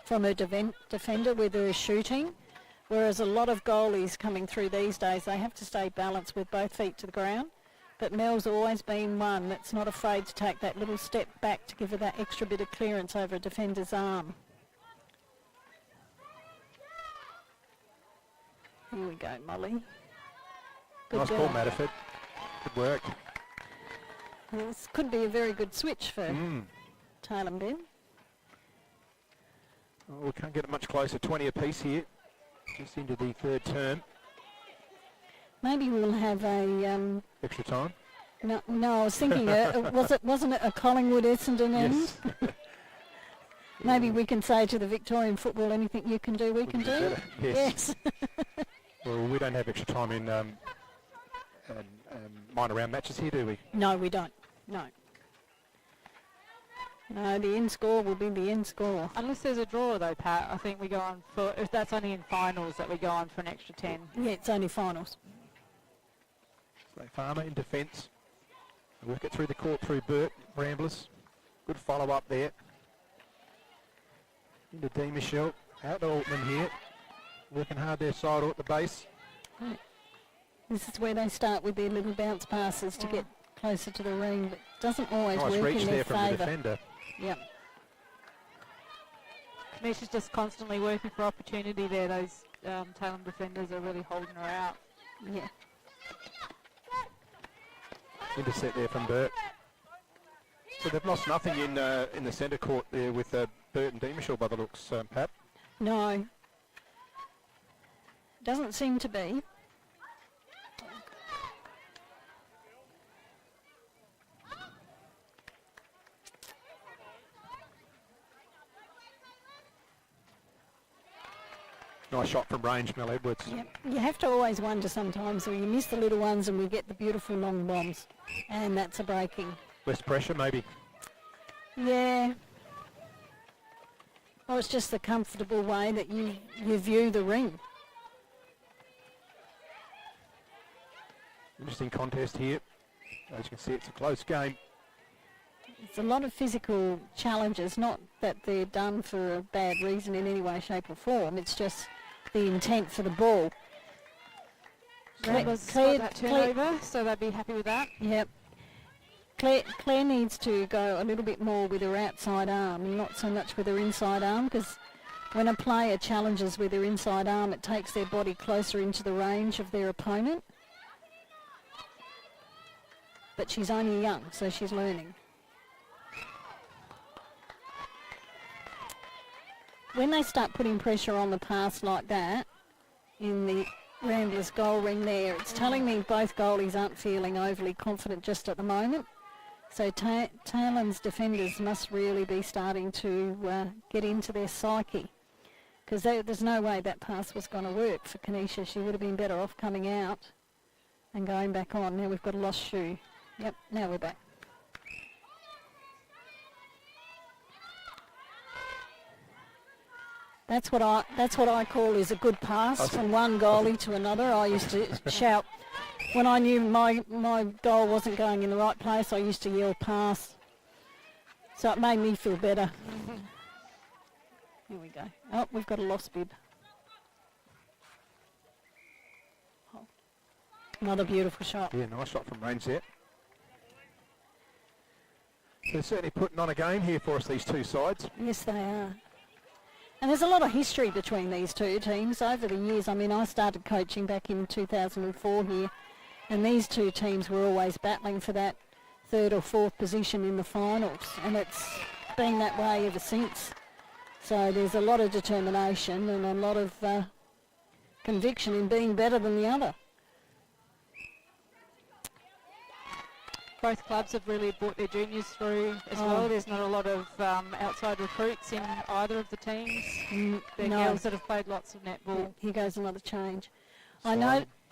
from her defender with her shooting, whereas a lot of goalies coming through these days, they have to stay balanced with both feet to the ground. But Mel's always been one that's not afraid to take that little step back to give her that extra bit of clearance over a defender's arm. Here we go, Molly. Good Nice girl. ball, Matterford. Good work. This could be a very good switch for Tailem Ben. Oh, we can't get it much closer. 20 apiece here. Just into the third term. Maybe we'll have a Extra time. no. I was thinking, wasn't it a Collingwood Essendon end? Yes. Maybe we can say to the Victorian football, anything you can do, we can do. better. Yes. Well, we don't have extra time in minor round matches here, do we? No, we don't. No. No, the end score will be the end score. Unless there's a draw though, Pat, I think we go on for, if that's only in finals, that we go on for an extra 10. Yeah, it's only finals. So Farmer in defence. Work it through the court through Burt, Ramblers. Good follow up there. Into D. Michelle. Out to Altman here. Working hard their side at the base. Right. This is where they start with their little bounce passes to get closer to the ring, but doesn't always Nice work reach in there their from the favour. defender. Yep. Kamisha's just constantly working for opportunity there. Those Tailem defenders are really holding her out. Yeah. Intercept there from Burt. So they've lost nothing in the centre court there with Burt and D. Michelle by the looks, Pat. No. Doesn't seem to be. Nice shot from range, Mel Edwards. Yep. You have to always wonder sometimes, or you miss the little ones and we get the beautiful long bombs, and that's a breaking. Less pressure, maybe. Yeah. Well, it's just the comfortable way that you view the ring. Interesting contest here. As you can see, it's a close game. It's a lot of physical challenges, not that they're done for a bad reason in any way, shape or form. It's just the intent for the ball. Ramblers got that turnover, so they'd be happy with that. Yep. Claire needs to go a little bit more with her outside arm and not so much with her inside arm, because when a player challenges with her inside arm, it takes their body closer into the range of their opponent. But she's only young, so she's learning. When they start putting pressure on the pass like that, in the Ramblers goal ring there, it's telling me both goalies aren't feeling overly confident just at the moment. So Talem's defenders must really be starting to get into their psyche, because there's no way that pass was going to work for Kanisha. She would have been better off coming out and going back on. Now we've got a lost shoe. Yep, now we're back. That's what I call is a good pass from one goalie to another. I used to shout when I knew my goal wasn't going in the right place. I used to yell pass, so it made me feel better. Here we go. Oh, we've got a lost bid. Oh. Another beautiful shot. Yeah, nice shot from range there. They're certainly putting on a game here for us, these two sides. Yes, they are. And there's a lot of history between these two teams over the years. I mean, I started coaching back in 2004 here, and these two teams were always battling for that third or fourth position in the finals, and it's been that way ever since. So there's a lot of determination and a lot of conviction in being better than the other. Both clubs have really brought their juniors through as well. There's not a lot of outside recruits in either of the teams. They're girls that have played lots of netball. Here goes another change. I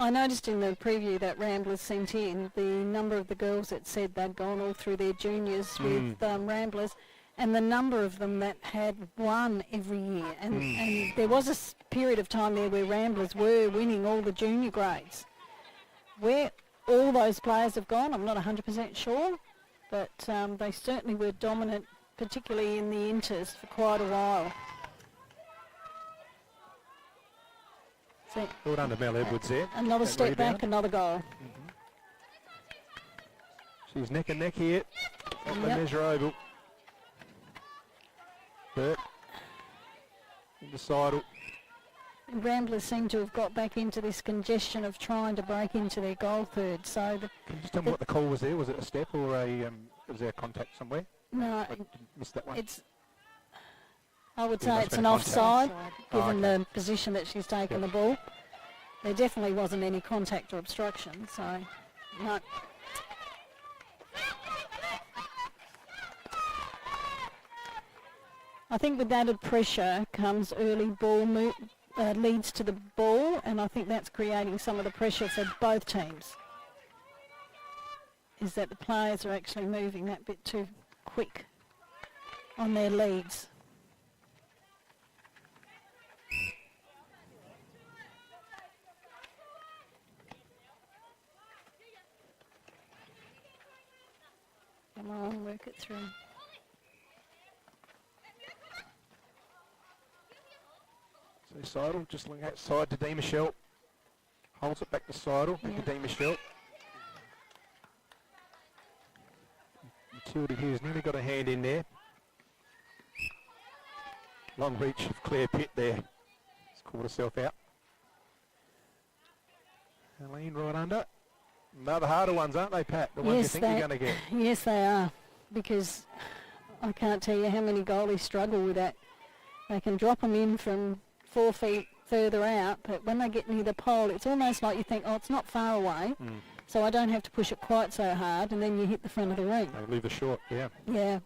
noticed in the preview that Ramblers sent in the number of the girls that said they'd gone all through their juniors with Ramblers, and the number of them that had won every year. And there was a period of time there where Ramblers were winning all the junior grades. Where all those players have gone, I'm not 100% sure, but they certainly were dominant, particularly in the inters, for quite a while. So Well done to Mel Edwards there. another That step rebound. back, another goal. She's neck and neck here on the Yep. measure oval. Burt into Seidel. Ramblers seem to have got back into this congestion of trying to break into their goal third. So Can you just tell me what the call was there? Was it a step or was there a contact somewhere? no, I missed that one. I would It say must it's have an been contact. offside, Oh, given okay. the position that she's taken Yep. the ball. There definitely wasn't any contact or obstruction, so no. I think with added pressure comes early ball leads to the ball, and I think that's creating some of the pressure for both teams. Is that the players are actually moving that bit too quick on their leads. Come on, work it through. So Seidel just looking outside to Dee Michelle. Holds it back to Seidel, back to Dee Michelle. Matilda Hughes nearly got a hand in there. Long reach of Claire Pitt there. She's caught herself out. Helene right under. Another harder ones, aren't they, Pat? The ones you think you're going to get. Yes, they are, because I can't tell you how many goalies struggle with that. They can drop them in from 4 feet further out, but when they get near the pole, it's almost like you think, oh, it's not far away, so I don't have to push it quite so hard, and then you hit the front of the ring. They leave it short, yeah. Yeah.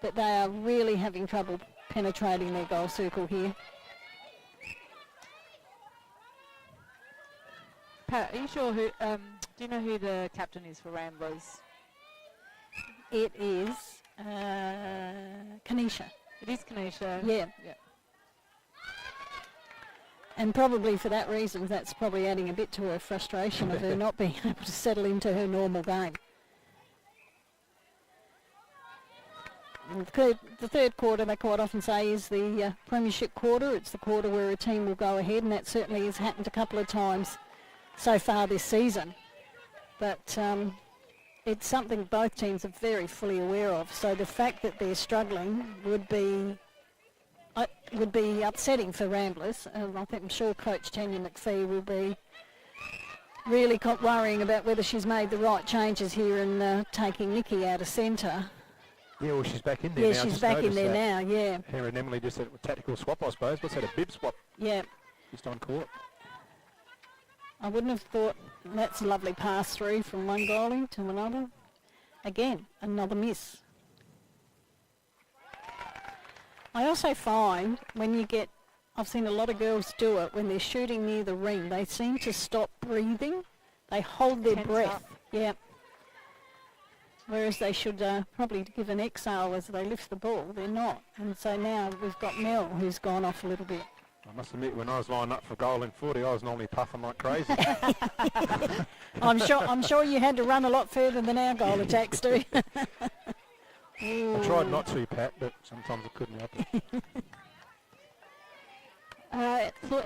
But they are really having trouble penetrating their goal circle here. Pat, are you sure who? Do you know who the captain is for Ramblers? It is Kanisha. It is Kanisha. Yeah. And probably for that reason, that's probably adding a bit to her frustration of her not being able to settle into her normal game. And the third quarter, they quite often say, is the premiership quarter. It's the quarter where a team will go ahead, and that certainly has happened a couple of times so far this season. But it's something both teams are very fully aware of. So the fact that they're struggling would be upsetting for Ramblers. I'm sure Coach Tanya McPhee will be really worrying about whether she's made the right changes here and taking Nikki out of centre. Yeah, well, she's back in there now. Yeah, she's Just back in noticed there that. now, yeah. Her and Emily just had a tactical swap, I suppose. What's that, a bib swap? Yeah. Just on court. I wouldn't have thought that's a lovely pass through from one goalie to another. Again, another miss. I also find when you get, I've seen a lot of girls do it, when they're shooting near the ring, they seem to stop breathing. They hold their Tense breath. up. Yeah. Whereas they should probably give an exhale as they lift the ball. They're not. And so now we've got Mel, who's gone off a little bit. I must admit, when I was lining up for goal in 40, I was normally puffing like crazy. I'm sure you had to run a lot further than our goal attacks do. I tried not to, Pat, but sometimes I couldn't help it.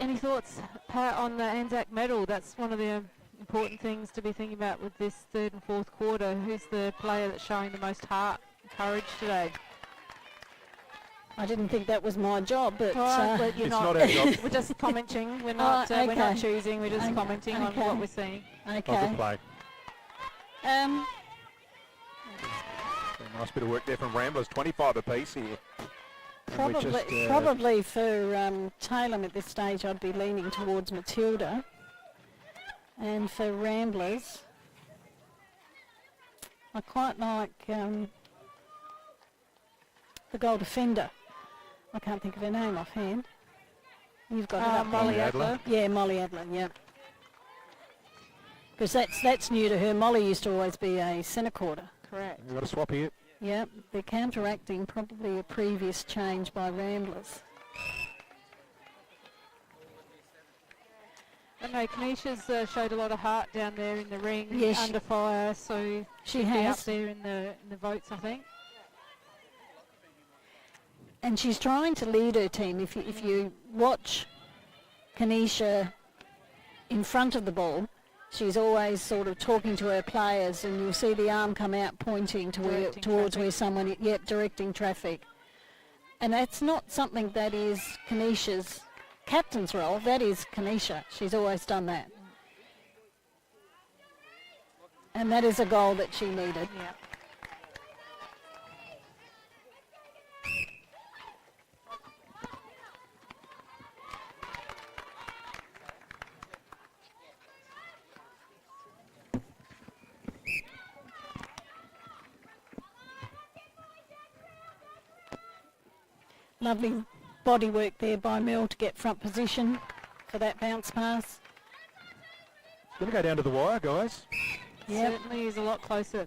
Any thoughts, Pat, on the Anzac medal? That's one of the important things to be thinking about with this third and fourth quarter. Who's the player that's showing the most heart and courage today? I didn't think that was my job, but But you're It's not. not our job. We're just commenting. We're not. We're not okay. choosing. We're just Okay. commenting on Okay. what we're seeing. Oh, okay. good play. A nice bit of work there from Ramblers. 25 apiece here. Probably for Tailem at this stage, I'd be leaning towards Matilda. And for Ramblers, I quite like the goal defender. I can't think of her name offhand. You've got it up there. Molly Adler. Yeah, Molly Adler, yeah. Because that's new to her. Molly used to always be a centre quarter. Correct. We've got a swap here. Yep, they're counteracting probably a previous change by Ramblers. I know Kanisha's showed a lot of heart down there in the ring, Yes, under fire, so she she'll be has. up there in the votes, I think. And she's trying to lead her team. If you watch Kanisha in front of the ball, she's always sort of talking to her players, and you'll see the arm come out pointing to towards where someone, directing traffic. And that's not something that is Kanisha's captain's role. That is Kanisha. She's always done that. And that is a goal that she needed. Yeah. Lovely body work there by Mel to get front position for that bounce pass. It's going to go down to the wire, guys. Yep. Certainly is a lot closer.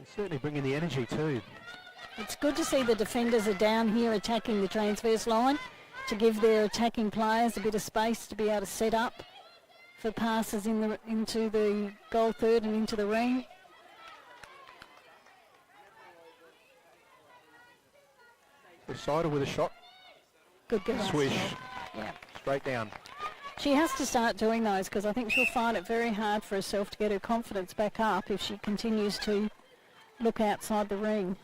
It's certainly bringing the energy too. It's good to see the defenders are down here attacking the transverse line to give their attacking players a bit of space to be able to set up for passes into the goal third and into the ring. Decider with a shot. Good girl. Swish. Yeah. Straight down. She has to start doing those because I think she'll find it very hard for herself to get her confidence back up if she continues to look outside the ring.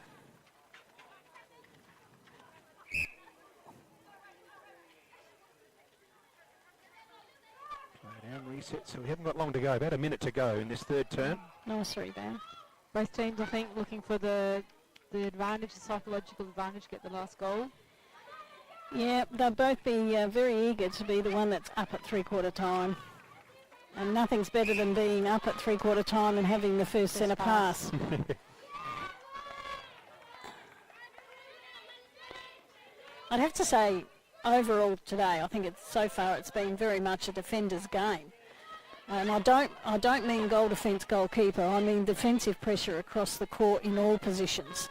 Play down, reset. So we haven't got long to go. About a minute to go in this third turn. Nice rebound. Both teams, I think, looking for the advantage, the psychological advantage, to get the last goal. Yeah, they'll both be very eager to be the one that's up at three-quarter time. And nothing's better than being up at three-quarter time and having the first centre pass. I'd have to say, overall today, I think so far it's been very much a defender's game. And I don't mean goal defence goalkeeper, I mean defensive pressure across the court in all positions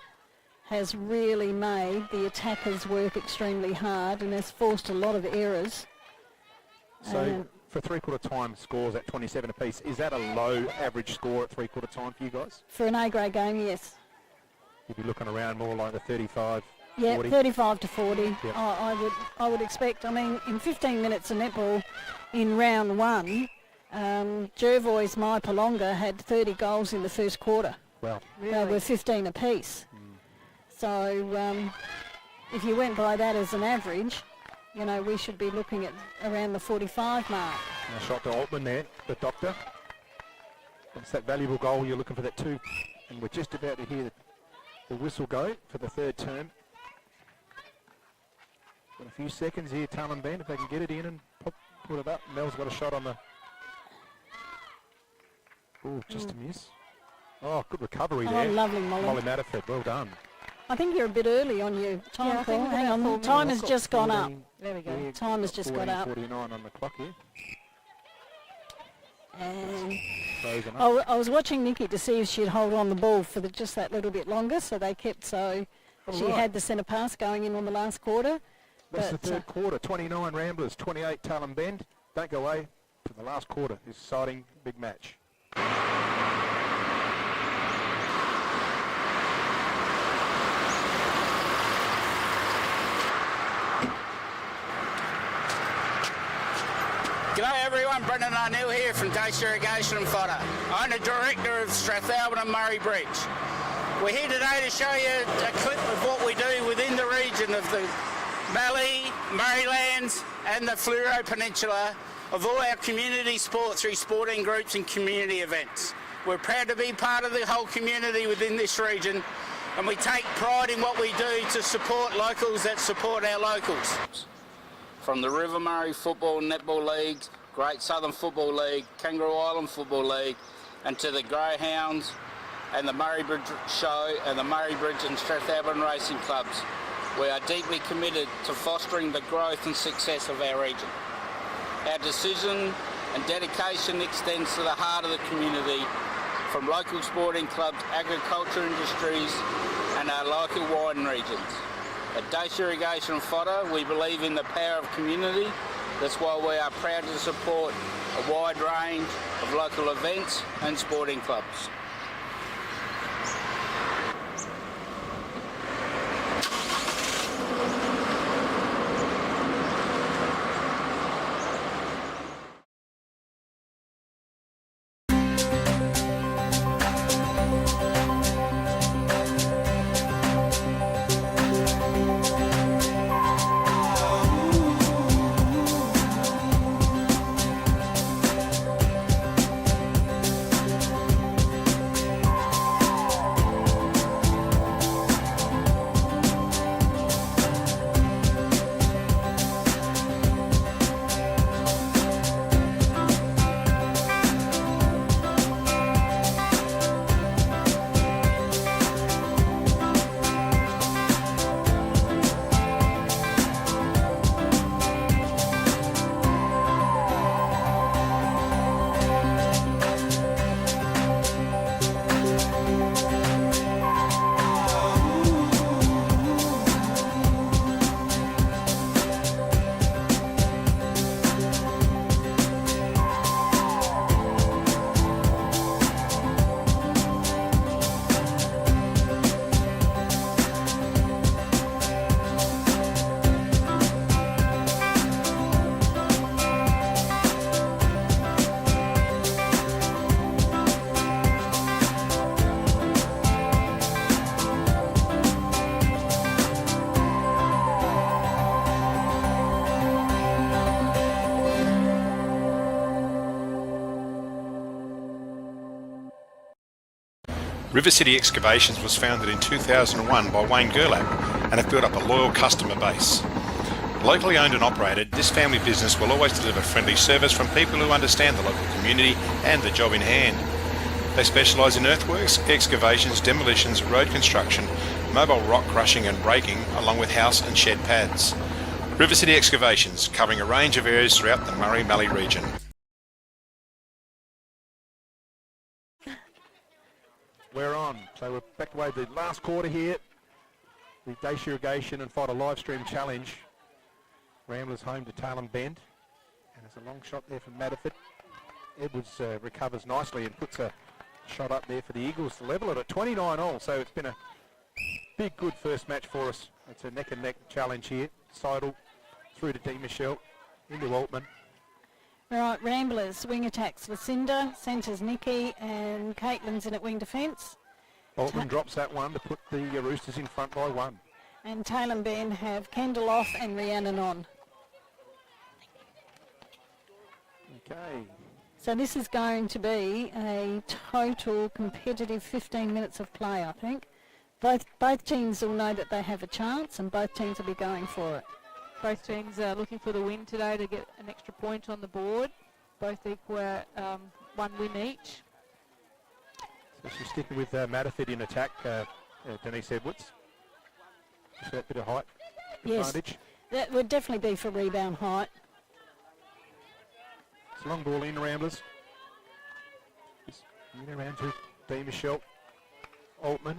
has really made the attackers work extremely hard and has forced a lot of errors. So for three-quarter time scores at 27 apiece, is that a low average score at three-quarter time for you guys? For an A-grade game, yes. You'd be looking around more like the 35, Yeah, 40? 35 to 40. Yep. I would expect. I mean, in 15 minutes of netball in round one, Jervois Maipalonga had 30 goals in the first quarter. Well, They were 15 apiece. So if you went by that as an average, you know, we should be looking at around the 45 mark. a shot to Altman there, the doctor. It's that valuable goal, you're looking for that too. And we're just about to hear the whistle go for the third term. Got a few seconds here, Tailem Band, if they can get it in and put it up. Mel's got a shot on the... Oh, just a miss. Oh, good recovery there. Oh, lovely, Molly. Molly Matterford, well done. I think you're a bit early on your time Yeah, I think call. we've Hang got on, 4 time has minutes. just gone up. 14, There we go. yeah, Time has just got up. 49 on the clock here. And Frozen up. I was watching Nikki to see if she'd hold on the ball for just that little bit longer, so they kept she right. had the centre pass going in on the last quarter. That's the But, third quarter. 29 Ramblers, 28 Tailem Bend. Don't go away to the last quarter. This exciting big match. G'day everyone, Brendan O'Neill here from Taste Irrigation and Fodder. I'm the director of Strathalbyn and Murray Bridge. We're here today to show you a clip of what we do within the region of the Mallee, Murraylands and the Fleurieu Peninsula of all our community sports through sporting groups and community events. We're proud to be part of the whole community within this region and we take pride in what we do to support locals that support our locals. From the River Murray Football and Netball Leagues, Great Southern Football League, Kangaroo Island Football League, and to the Greyhounds and the Murray Bridge Show and the Murray Bridge and Strathalbyn Racing Clubs, we are deeply committed to fostering the growth and success of our region. Our decision and dedication extends to the heart of the community, from local sporting clubs, agriculture industries and our local wine regions. At Dace Irrigation and Fodder, we believe in the power of community. That's why we are proud to support a wide range of local events and sporting clubs. River City Excavations was founded in 2001 by Wayne Gerlach and have built up a loyal customer base. Locally owned and operated, this family business will always deliver friendly service from people who understand the local community and the job in hand. They specialise in earthworks, excavations, demolitions, road construction, mobile rock crushing and breaking, along with house and shed pads. River City Excavations, covering a range of areas throughout the Murray-Mallee region. We're on. So we're back away the last quarter here. The Dace Irrigation and Fodder live stream challenge. Ramblers home to Tailem Bend. And there's a long shot there from Matterford. Edwards recovers nicely and puts a shot up there for the Eagles to level it at 29 all. So it's been a big, good first match for us. It's a neck and neck challenge here. Seidel through to D. Michelle, into Altman. All right, Ramblers, wing attacks Lucinda, centres Nikki, and Caitlin's in at wing defence. Altman drops that one to put the Roosters in front by one. And Tailem Bend have Kendall off and Rhiannon on. Okay. So this is going to be a total competitive 15 minutes of play, I think. Both teams will know that they have a chance and both teams will be going for it. Both teams are looking for the win today to get an extra point on the board. Both equal one win each. So she's sticking with Matterford in attack, Denise Edwards. Just that bit of height advantage. That would definitely be for rebound height. It's a long ball in, Ramblers. Just in around to D. Michelle. Altman.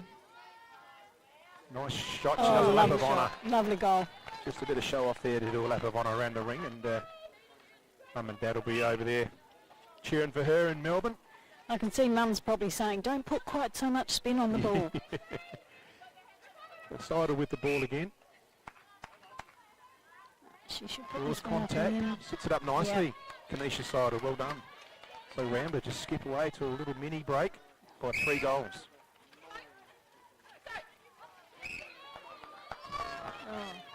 Nice shot. She does a lap of honour. Lovely goal. Just a bit of show off there to do a lap of honour around the ring, and Mum and Dad will be over there cheering for her in Melbourne. I can see Mum's probably saying, don't put quite so much spin on the ball. Seidel with the ball again. She should put Force this one up contact. in. Sits it up nicely. Kanisha Seidel, well done. So Rambler just skip away to a little mini break by 3 goals.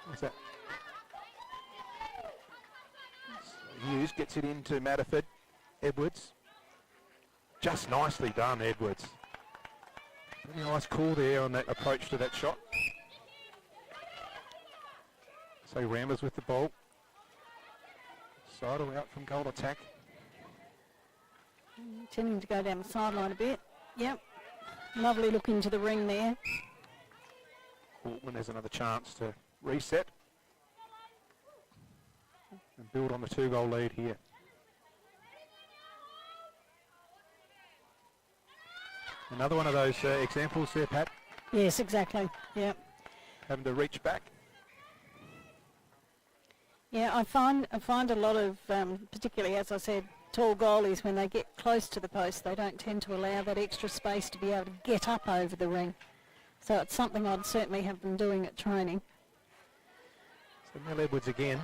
What's that? So Hughes gets it into Matterford. Edwards. Just nicely done, Edwards. Pretty nice call there on that approach to that shot. So Ramblers with the ball. Seidel out from goal attack. Tending to go down the sideline a bit. Yep. Lovely look into the ring there. Altman has another chance to reset and build on the 2-goal lead here. Another one of those examples there, Pat, Yes, exactly. Yep. having to reach back. Yeah, I find a lot of, particularly as I said, tall goalies, when they get close to the post, they don't tend to allow that extra space to be able to get up over the ring. So it's something I'd certainly have them doing at training. So Mel Edwards again.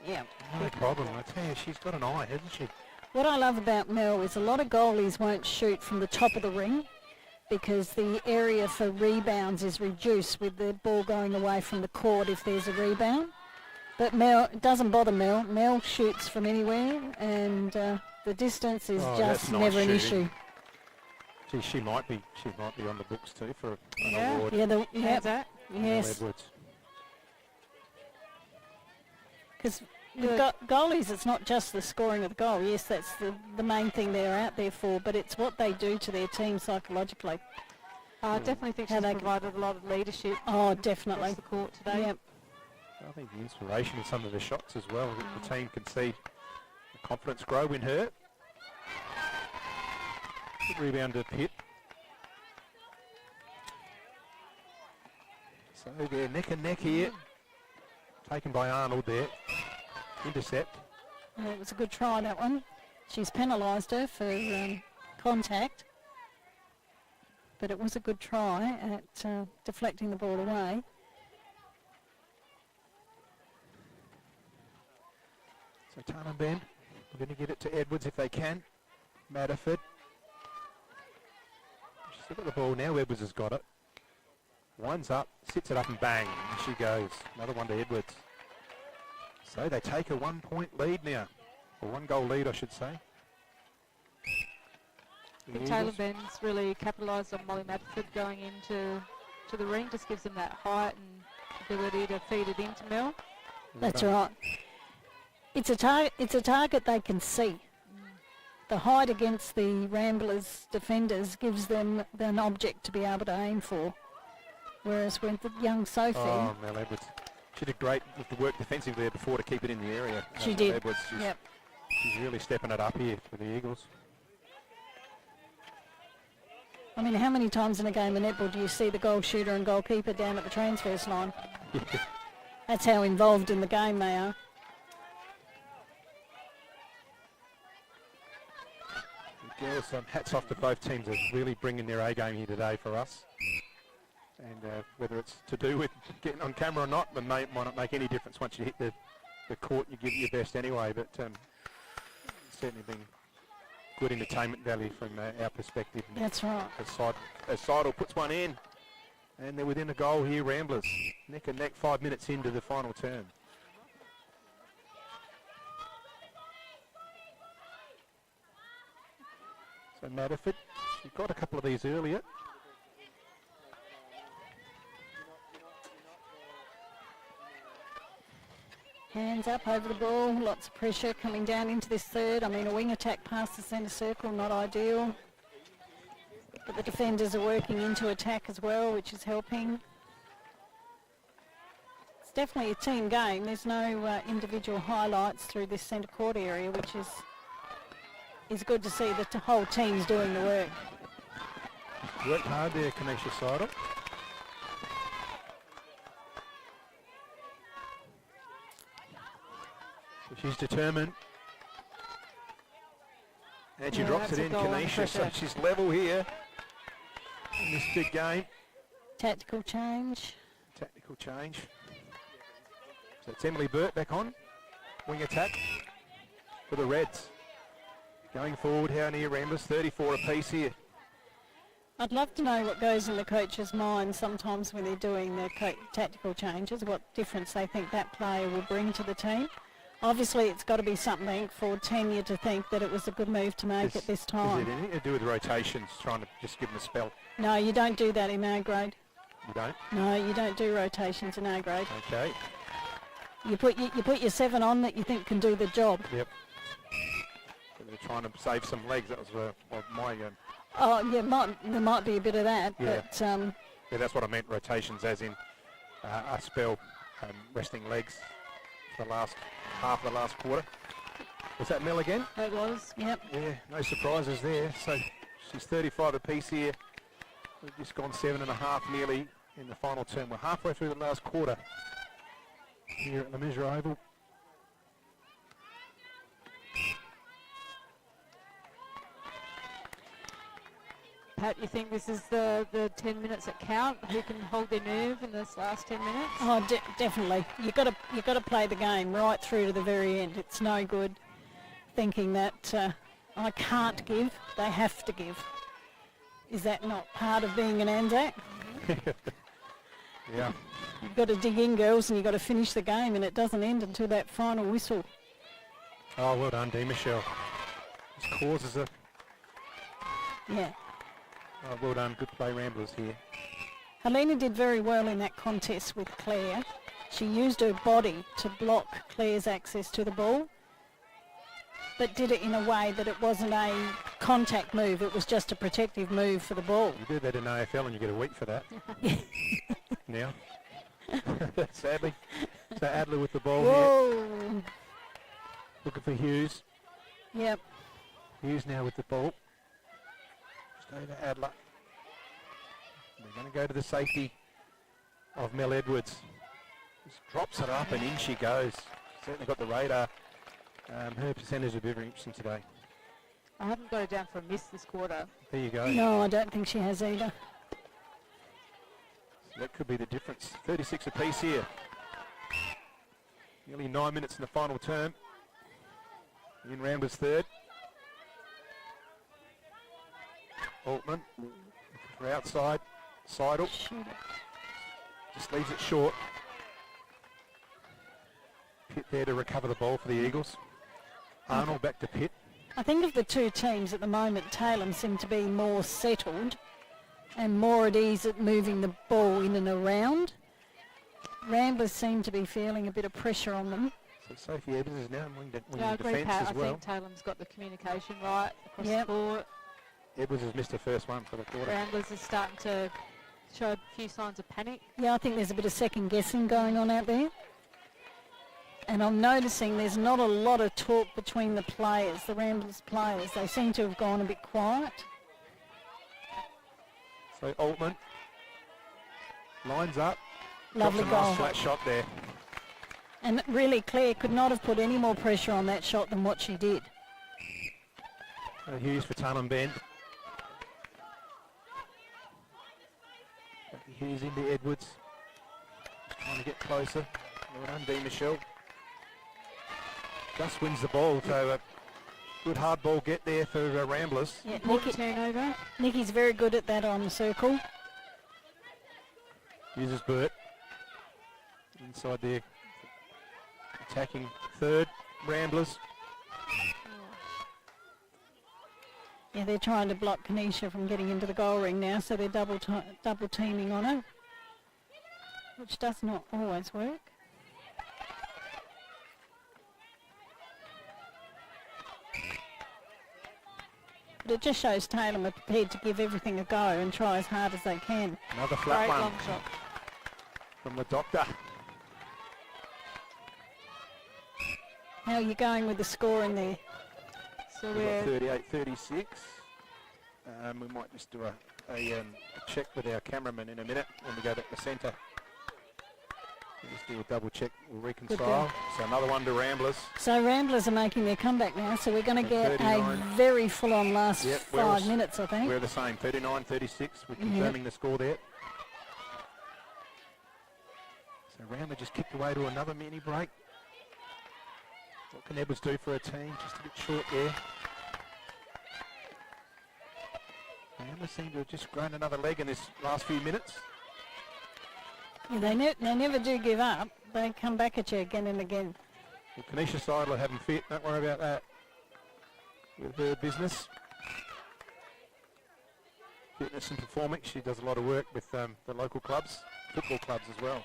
Yeah. No problem. I tell you, she's got an eye, hasn't she? What I love about Mel is a lot of goalies won't shoot from the top of the ring because the area for rebounds is reduced with the ball going away from the court if there's a rebound. But Mel, it doesn't bother Mel. Mel shoots from anywhere, and the distance is just nice never an shooting. issue. Gee, she might be on the books too for an Yeah. award. Yeah, Hands up. Mel yes. Edwards. Because with goalies, it's not just the scoring of the goal. Yes, that's the main thing they're out there for, but it's what they do to their team psychologically. I definitely think How she's they provided a lot of leadership Oh, definitely. across the court today. Yep. I think the inspiration in some of the shots as well, that the team can see the confidence grow in her. Good rebound to Pitt. So they're neck and neck here. Taken by Arnold there. Intercept. It was a good try, that one. She's penalised her for contact, but it was a good try at deflecting the ball away. So Tailem Bend, we're going to get it to Edwards if they can. Matterford. She's still got the ball now. Edwards has got it. Winds up, sits it up and bang. And she goes. Another one to Edwards. So they take a 1-point lead now. Or 1-goal lead, I should say. The Taylor Eagles. Ben's really capitalised on Molly Madford going into the ring. Just gives them that height and ability to feed it into Mel. That's right. It's a target they can see. The height against the Ramblers defenders gives them an object to be able to aim for. Whereas with the young Sophie, Oh, Mel Edwards. She did great with the work defensively there before to keep it in the area. she Mel did. Edwards, Yep. she's really stepping it up here for the Eagles. I mean, how many times in a game of netball do you see the goal shooter and goalkeeper down at the transfers line? That's how involved in the game they are. Girls, hats off to both teams are really bringing their A game here today for us. And whether it's to do with getting on camera or not, it might not make any difference once you hit the court. You give it your best anyway, but it's certainly been good entertainment value from our perspective. That's right. As Seidel puts one in, and they're within a goal here, Ramblers. Neck and neck, 5 minutes into the final term. So Matterford, she got a couple of these earlier. Hands up over the ball, lots of pressure coming down into this third. I mean, a wing attack past the centre circle, not ideal. But the defenders are working into attack as well, which is helping. It's definitely a team game. There's no individual highlights through this centre court area, which is good to see that the whole team's doing the work. Worked hard there, Kanisha Seidel. So she's determined. And she Yeah, drops that's it a in, goal under Kanisha. So pressure. she's level here in this big game. Tactical change. Tactical change. So it's Emily Burt back on. Wing attack for the Reds. Going forward, how near Ramblers? 34 apiece here. I'd love to know what goes in the coach's mind sometimes when they're doing the tactical changes, what difference they think that player will bring to the team. Obviously, it's got to be something for Tanya to think that it was a good move to make at this Is time. it anything to do with rotations, trying to just give them a spell? No, you don't do that in A grade. You don't? No, you don't do rotations in A grade. Okay. You put your 7 on that you think can do the job. Yep. So they're trying to save some legs. That was my... Oh, yeah, there might be a bit of that, Yeah. but yeah, that's what I meant, rotations, as in a spell, resting legs for the last half of the last quarter. Was that Mel again? It was. yep. Yeah, no surprises there. So she's 35 apiece here. We've just gone 7.5 nearly in the final term. We're halfway through the last quarter here at the Measure Oval. Pat, you think this is the 10 minutes that count? Who can hold their nerve in this last 10 minutes? Oh, definitely. You got to play the game right through to the very end. It's no good thinking that I can't give. They have to give. Is that not part of being an Anzac? Yeah. You've got to dig in, girls, and you've got to finish the game, and it doesn't end until that final whistle. Oh, well done, Dee Michelle. This causes a... Yeah. Oh, well done. Good play, Ramblers here. Helena did very well in that contest with Claire. She used her body to block Claire's access to the ball, but did it in a way that it wasn't a contact move. It was just a protective move for the ball. You do that in AFL and you get a week for that. Now. Sadly. So Adler with the ball here. Whoa! Looking for Hughes. Yep. Hughes now with the ball. Just over Adler. They're going to go to the safety of Mel Edwards. Just drops it up and in she goes. Certainly got the radar. Her percentage will be very interesting today. I haven't got it down for a miss this quarter. There you go. No, I don't think she has either. So that could be the difference. 36 apiece here. Nearly 9 minutes in the final term. In Ramblers third. Altman for outside. Seidel. Just leaves it short. Pitt there to recover the ball for the Eagles. Arnold back to Pitt. I think of the two teams at the moment, Tailem seem to be more settled and more at ease at moving the ball in and around. Ramblers seem to be feeling a bit of pressure on them. So Sophie Evans is now winning Yeah, I agree, defence Pat. as well. I think Talem's got the communication right across Yep. the court. Edwards has missed the first one for the quarter. Ramblers is starting to show a few signs of panic. Yeah, I think there's a bit of second guessing going on out there. And I'm noticing there's not a lot of talk between the players, the Ramblers players. They seem to have gone a bit quiet. So Altman lines up. Lovely Drops a goal. nice flat shot there. And really, Claire could not have put any more pressure on that shot than what she did. Hughes for Tailem Bend. Hughes into Edwards. Trying to get closer. Well done, Dee Michelle. Just wins the ball, so a good hard ball get there for Ramblers. Yeah, Important turnover. Nikki's very good at that on the circle. Uses Burt. Inside there. Attacking third, Ramblers. Yeah, they're trying to block Kanisha from getting into the goal ring now, so they're double teaming on her, which does not always work. But it just shows Tailem are prepared to give everything a go and try as hard as they can. Another flat Great one long shot. from the doctor. How are you going with the score in there? So We've got we're 38-36. We might just do a check with our cameraman in a minute when we go back to centre. We'll just do a double check, we'll reconcile. So another one to Ramblers. So Ramblers are making their comeback now, so we're going to So get a 39. very full-on last Yep, 5 minutes, I think. We're the same, 39-36. We're confirming the score there. So Rambler just kicked away to another mini break. What can Edwards do for a team? Just a bit short there. Rambler seem to have just grown another leg in this last few minutes. Yeah, they never do give up. They come back at you again and again. The Kanisha side will have them fit. Don't worry about that with her business. Fitness and performing. She does a lot of work with the local clubs, football clubs as well.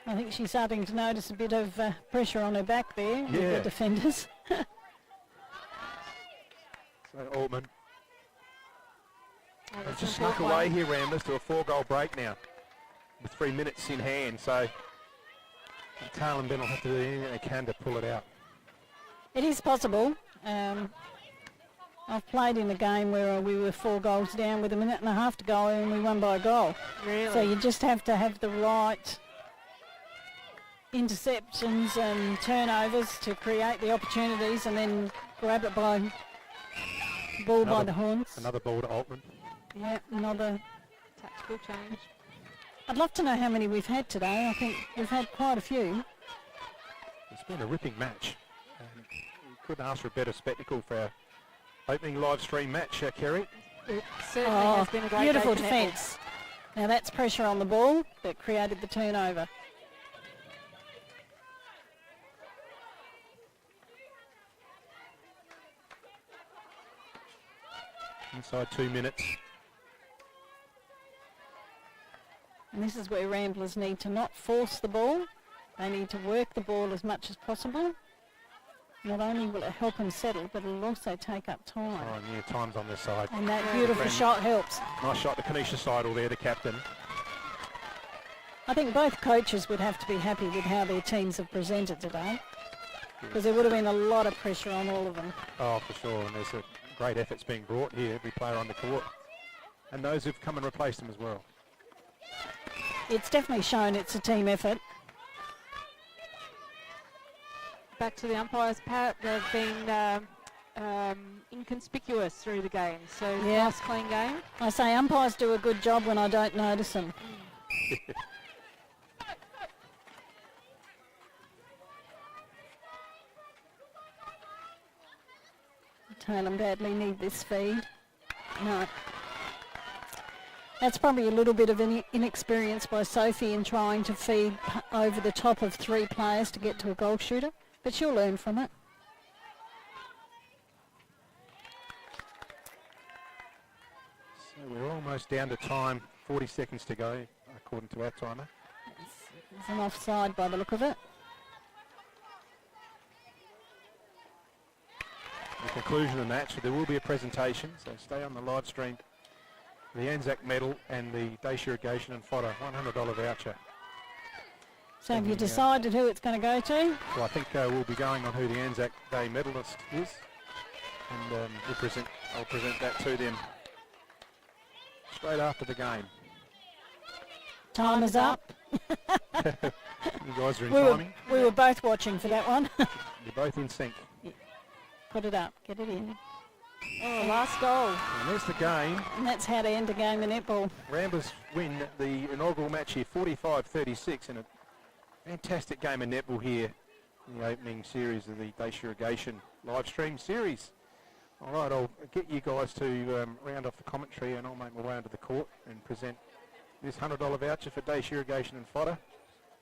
I think she's starting to notice a bit of pressure on her back there with Yeah. the defenders. So Altman Oh, has that's just an snuck important away one. here, Ramblers, to a 4-goal break now with 3 minutes in hand. So Tailem will have to do anything they can to pull it out. It is possible. I've played in a game where we were 4 goals down with a minute and a half to go and we won by a goal. Really? So you just have to have the right interceptions and turnovers to create the opportunities and then grab it by ball by the horns. Another ball to Altman. Yeah, another. Tactical change. I'd love to know how many we've had today. I think we've had quite a few. It's been a ripping match. We couldn't ask for a better spectacle for our opening live stream match, Kerry. It certainly has been a great beautiful day for netball. defence. Now that's pressure on the ball that created the turnover. Inside 2 minutes. And this is where Ramblers need to not force the ball. They need to work the ball as much as possible. Not only will it help them settle, but it'll also take up time. Oh, and yeah, time's on their side. And that beautiful shot helps. Nice shot to Kanisha Seidel there, the captain. I think both coaches would have to be happy with how their teams have presented today, because there would have been a lot of pressure on all of them. Oh, for sure. And there's a great efforts being brought here, every player on the court. And those who've come and replaced them as well. It's definitely shown it's a team effort. Back to the umpires, Pat. They've been inconspicuous through the game. So Yeah. nice, clean game. I say umpires do a good job when I don't notice them. Tailem badly need this feed. No. That's probably a little bit of an inexperience by Sophie in trying to feed over the top of 3 players to get to a goal shooter, but she'll learn from it. So we're almost down to time, 40 seconds to go, according to our timer. There's an offside by the look of it. The conclusion of the match, there will be a presentation, so stay on the live stream. The Anzac medal and the Dacia Irrigation and Fodder $100 voucher. So have you decided who it's going to go to? Well, I think we'll be going on who the Anzac Day medalist is, and I'll present that to them straight after the game. Time is up. You guys are in timing. We were both watching for that one. You're both in sync. Put it up, get it in. Oh, last goal. And there's the game. And that's how to end a game of netball. Ramblers win the inaugural match here, 45-36, in a fantastic game of netball here in the opening series of the Dacia Irrigation live stream series. All right, I'll get you guys to round off the commentary, and I'll make my way onto the court and present this $100 voucher for Dacia Irrigation and Fodder.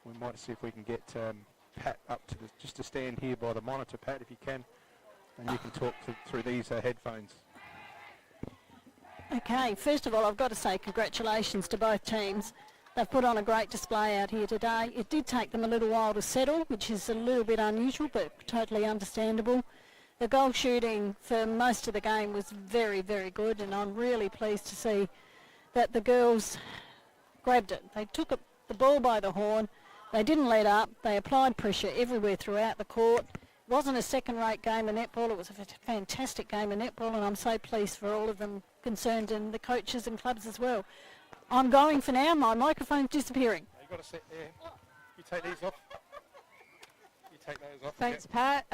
We might see if we can get Pat up to just to stand here by the monitor, Pat, if you can, and you can talk through these headphones. Okay, first of all, I've got to say congratulations to both teams. They've put on a great display out here today. It did take them a little while to settle, which is a little bit unusual, but totally understandable. The goal shooting for most of the game was very, very good, and I'm really pleased to see that the girls grabbed it. They took the ball by the horn. They didn't let up. They applied pressure everywhere throughout the court. It wasn't a second-rate game of netball. It was a fantastic game of netball, and I'm so pleased for all of them concerned and the coaches and clubs as well. I'm going for now. My microphone's disappearing. You've got to sit there. You take these off. You take those off. Thanks, Pat.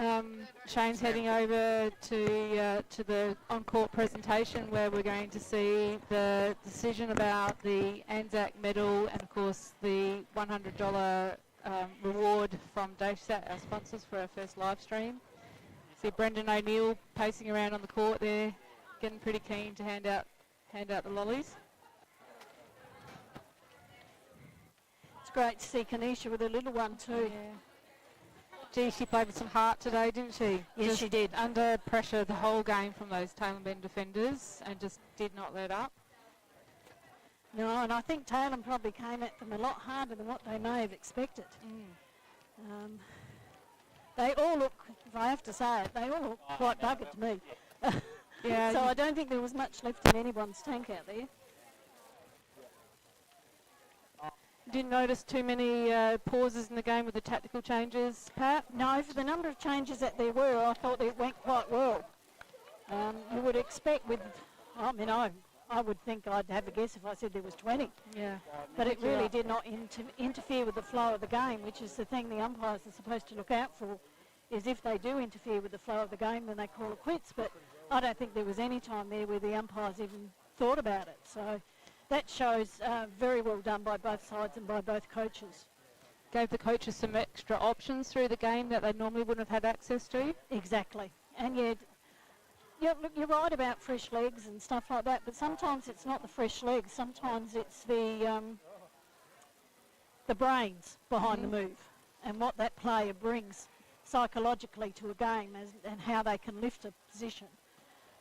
Shane's heading over to the on-court presentation where we're going to see the decision about the Anzac medal and, of course, the $100 reward from DaveSat, our sponsors, for our first live stream. See Brendan O'Neill pacing around on the court there, getting pretty keen to hand out the lollies. It's great to see Kanisha with a little one too. Yeah. Gee, she played with some heart today, didn't she? Yes, Just she did. Under pressure the whole game from those Tailem Bend defenders and just did not let up. No, and I think Tailem probably came at them a lot harder than what they may have expected. They all look, if I have to say it, they all look quite buggered to me. Yeah, So I don't think there was much left in anyone's tank out there. didn't notice too many pauses in the game with the tactical changes, Pat? No, for the number of changes that there were, I thought it went quite well. You would expect with, I mean, I would think I'd have a guess if I said there was 20. Yeah. But it really did not interfere with the flow of the game, which is the thing the umpires are supposed to look out for, is if they do interfere with the flow of the game, then they call it quits. But I don't think there was any time there where the umpires even thought about it. So that shows very well done by both sides and by both coaches. Gave the coaches some extra options through the game that they normally wouldn't have had access to. Exactly. And yet, you're right about fresh legs and stuff like that, but sometimes it's not the fresh legs. Sometimes it's the brains behind the move and what that player brings psychologically to a game and how they can lift a position.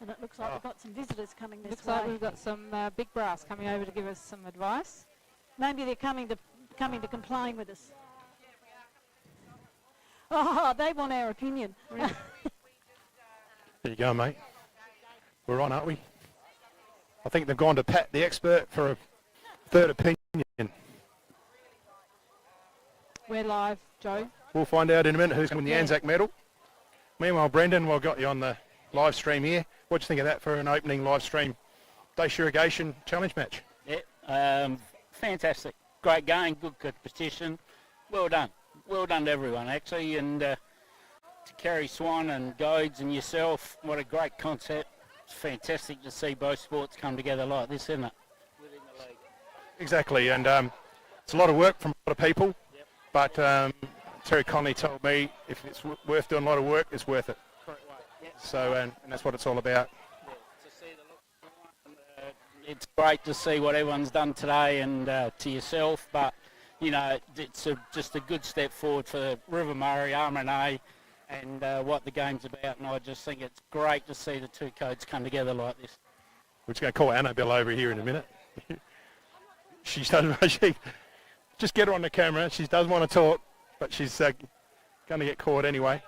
And it looks like we've got some visitors coming this Looks way. like we've got some big brass coming over to give us some advice. Maybe they're coming to complain with us. Oh, they want our opinion. There you go, mate. We're on, aren't we? I think they've gone to Pat, the expert, for a third opinion. We're live, Joe. We'll find out in a minute who's going to win the Anzac medal. Meanwhile, Brendan, we've got you on the live stream here. What do you think of that for an opening live stream Dace Irrigation Challenge match? Yeah, fantastic. Great game, good competition. Well done. Well done to everyone, actually. And to Kerry Swan and Goads and yourself, what a great concept. It's fantastic to see both sports come together like this, isn't it? Within the league. Exactly, and it's a lot of work from a lot of people, but Terry Conley told me if it's worth doing a lot of work, it's worth it. So, and that's what it's all about. It's great to see what everyone's done today and to yourself, but you know, it's just a good step forward for River Murray, RMNA, and what the game's about, and I just think it's great to see the two codes come together like this. We're just going to call Annabelle over here in a minute. She just get her on the camera. She does want to talk, but she's going to get caught anyway.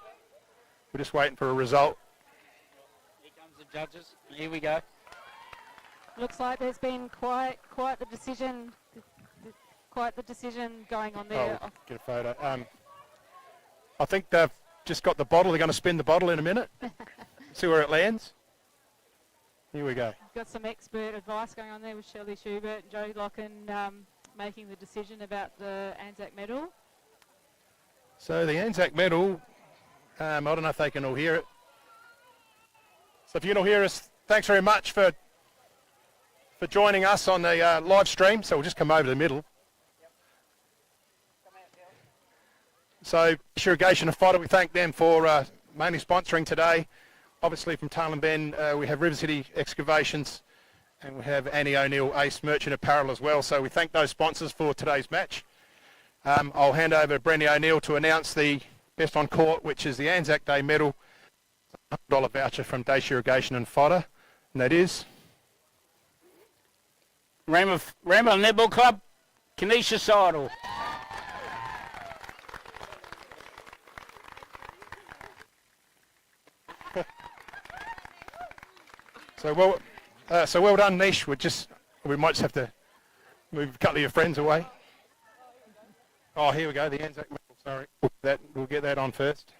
We're just waiting for a result. Here comes the judges. Here we go. Looks like there's been quite the decision going on there. Oh, get a photo. I think they've just got the bottle. They're going to spin the bottle in a minute. See where it lands. Here we go. Got some expert advice going on there with Shirley Schubert and Joe Locken making the decision about the Anzac medal. So the Anzac medal, I don't know if they can all hear it. So if you can all hear us, thanks very much for joining us on the live stream. So we'll just come over to the middle. So Irrigation and Fodder, we thank them for mainly sponsoring today. Obviously from Tailem Bend, we have River City Excavations and we have Annie O'Neill Ace Merchant Apparel as well. So we thank those sponsors for today's match. I'll hand over to Brendan O'Neill to announce the best on court, which is the Anzac Day medal, $100 voucher from Dace Irrigation and Fodder, and that is Ramblers Netball Club, Kenesha Seidel. So well done, Nish. We might just have to move a couple of your friends away. Oh, here we go, the Anzac medal. Sorry, we'll get that on first.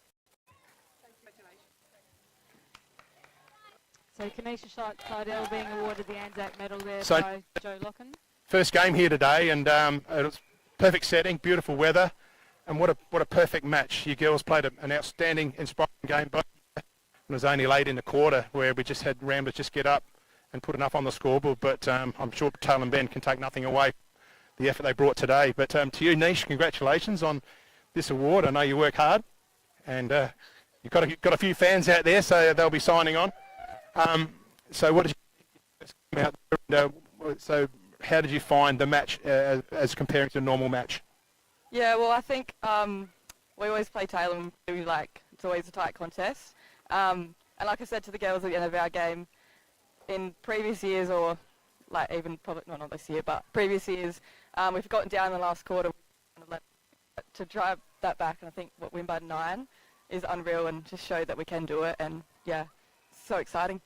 So Kenesha Seidel being awarded the Anzac medal there So- by Joe Locken. First game here today, and it was perfect setting, beautiful weather, and what a perfect match. You girls played an outstanding, inspiring game. Both it was only late in the quarter where we just had Ramblers just get up and put enough on the scoreboard, but I'm sure Tailem Bend can take nothing away from the effort they brought today. But to you, Nish, congratulations on this award. I know you work hard, and you've got a few fans out there, so they'll be signing on. So what did you come out? So how did you find the match as comparing to a normal match? Yeah, well, I think we always play Tailem. It's always a tight contest. And like I said to the girls at the end of our game, in previous years, or like even probably not this year, but previous years, we've gotten down in the last quarter to drive that back, and I think what win by 9 is unreal, and just show that we can do it. And yeah, so exciting.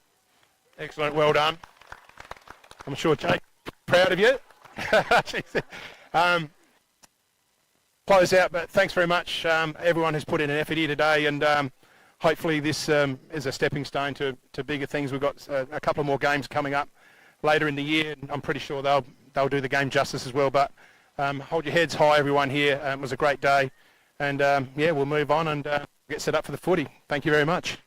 Excellent, well done. I'm sure Jake proud of you. Close out, but thanks very much everyone who's put in an effort here today, and hopefully this is a stepping stone to bigger things. We've got a couple of more games coming up later in the year, and I'm pretty sure they'll do the game justice as well. But hold your heads high, everyone here. It was a great day, and yeah, we'll move on and get set up for the footy. Thank you very much.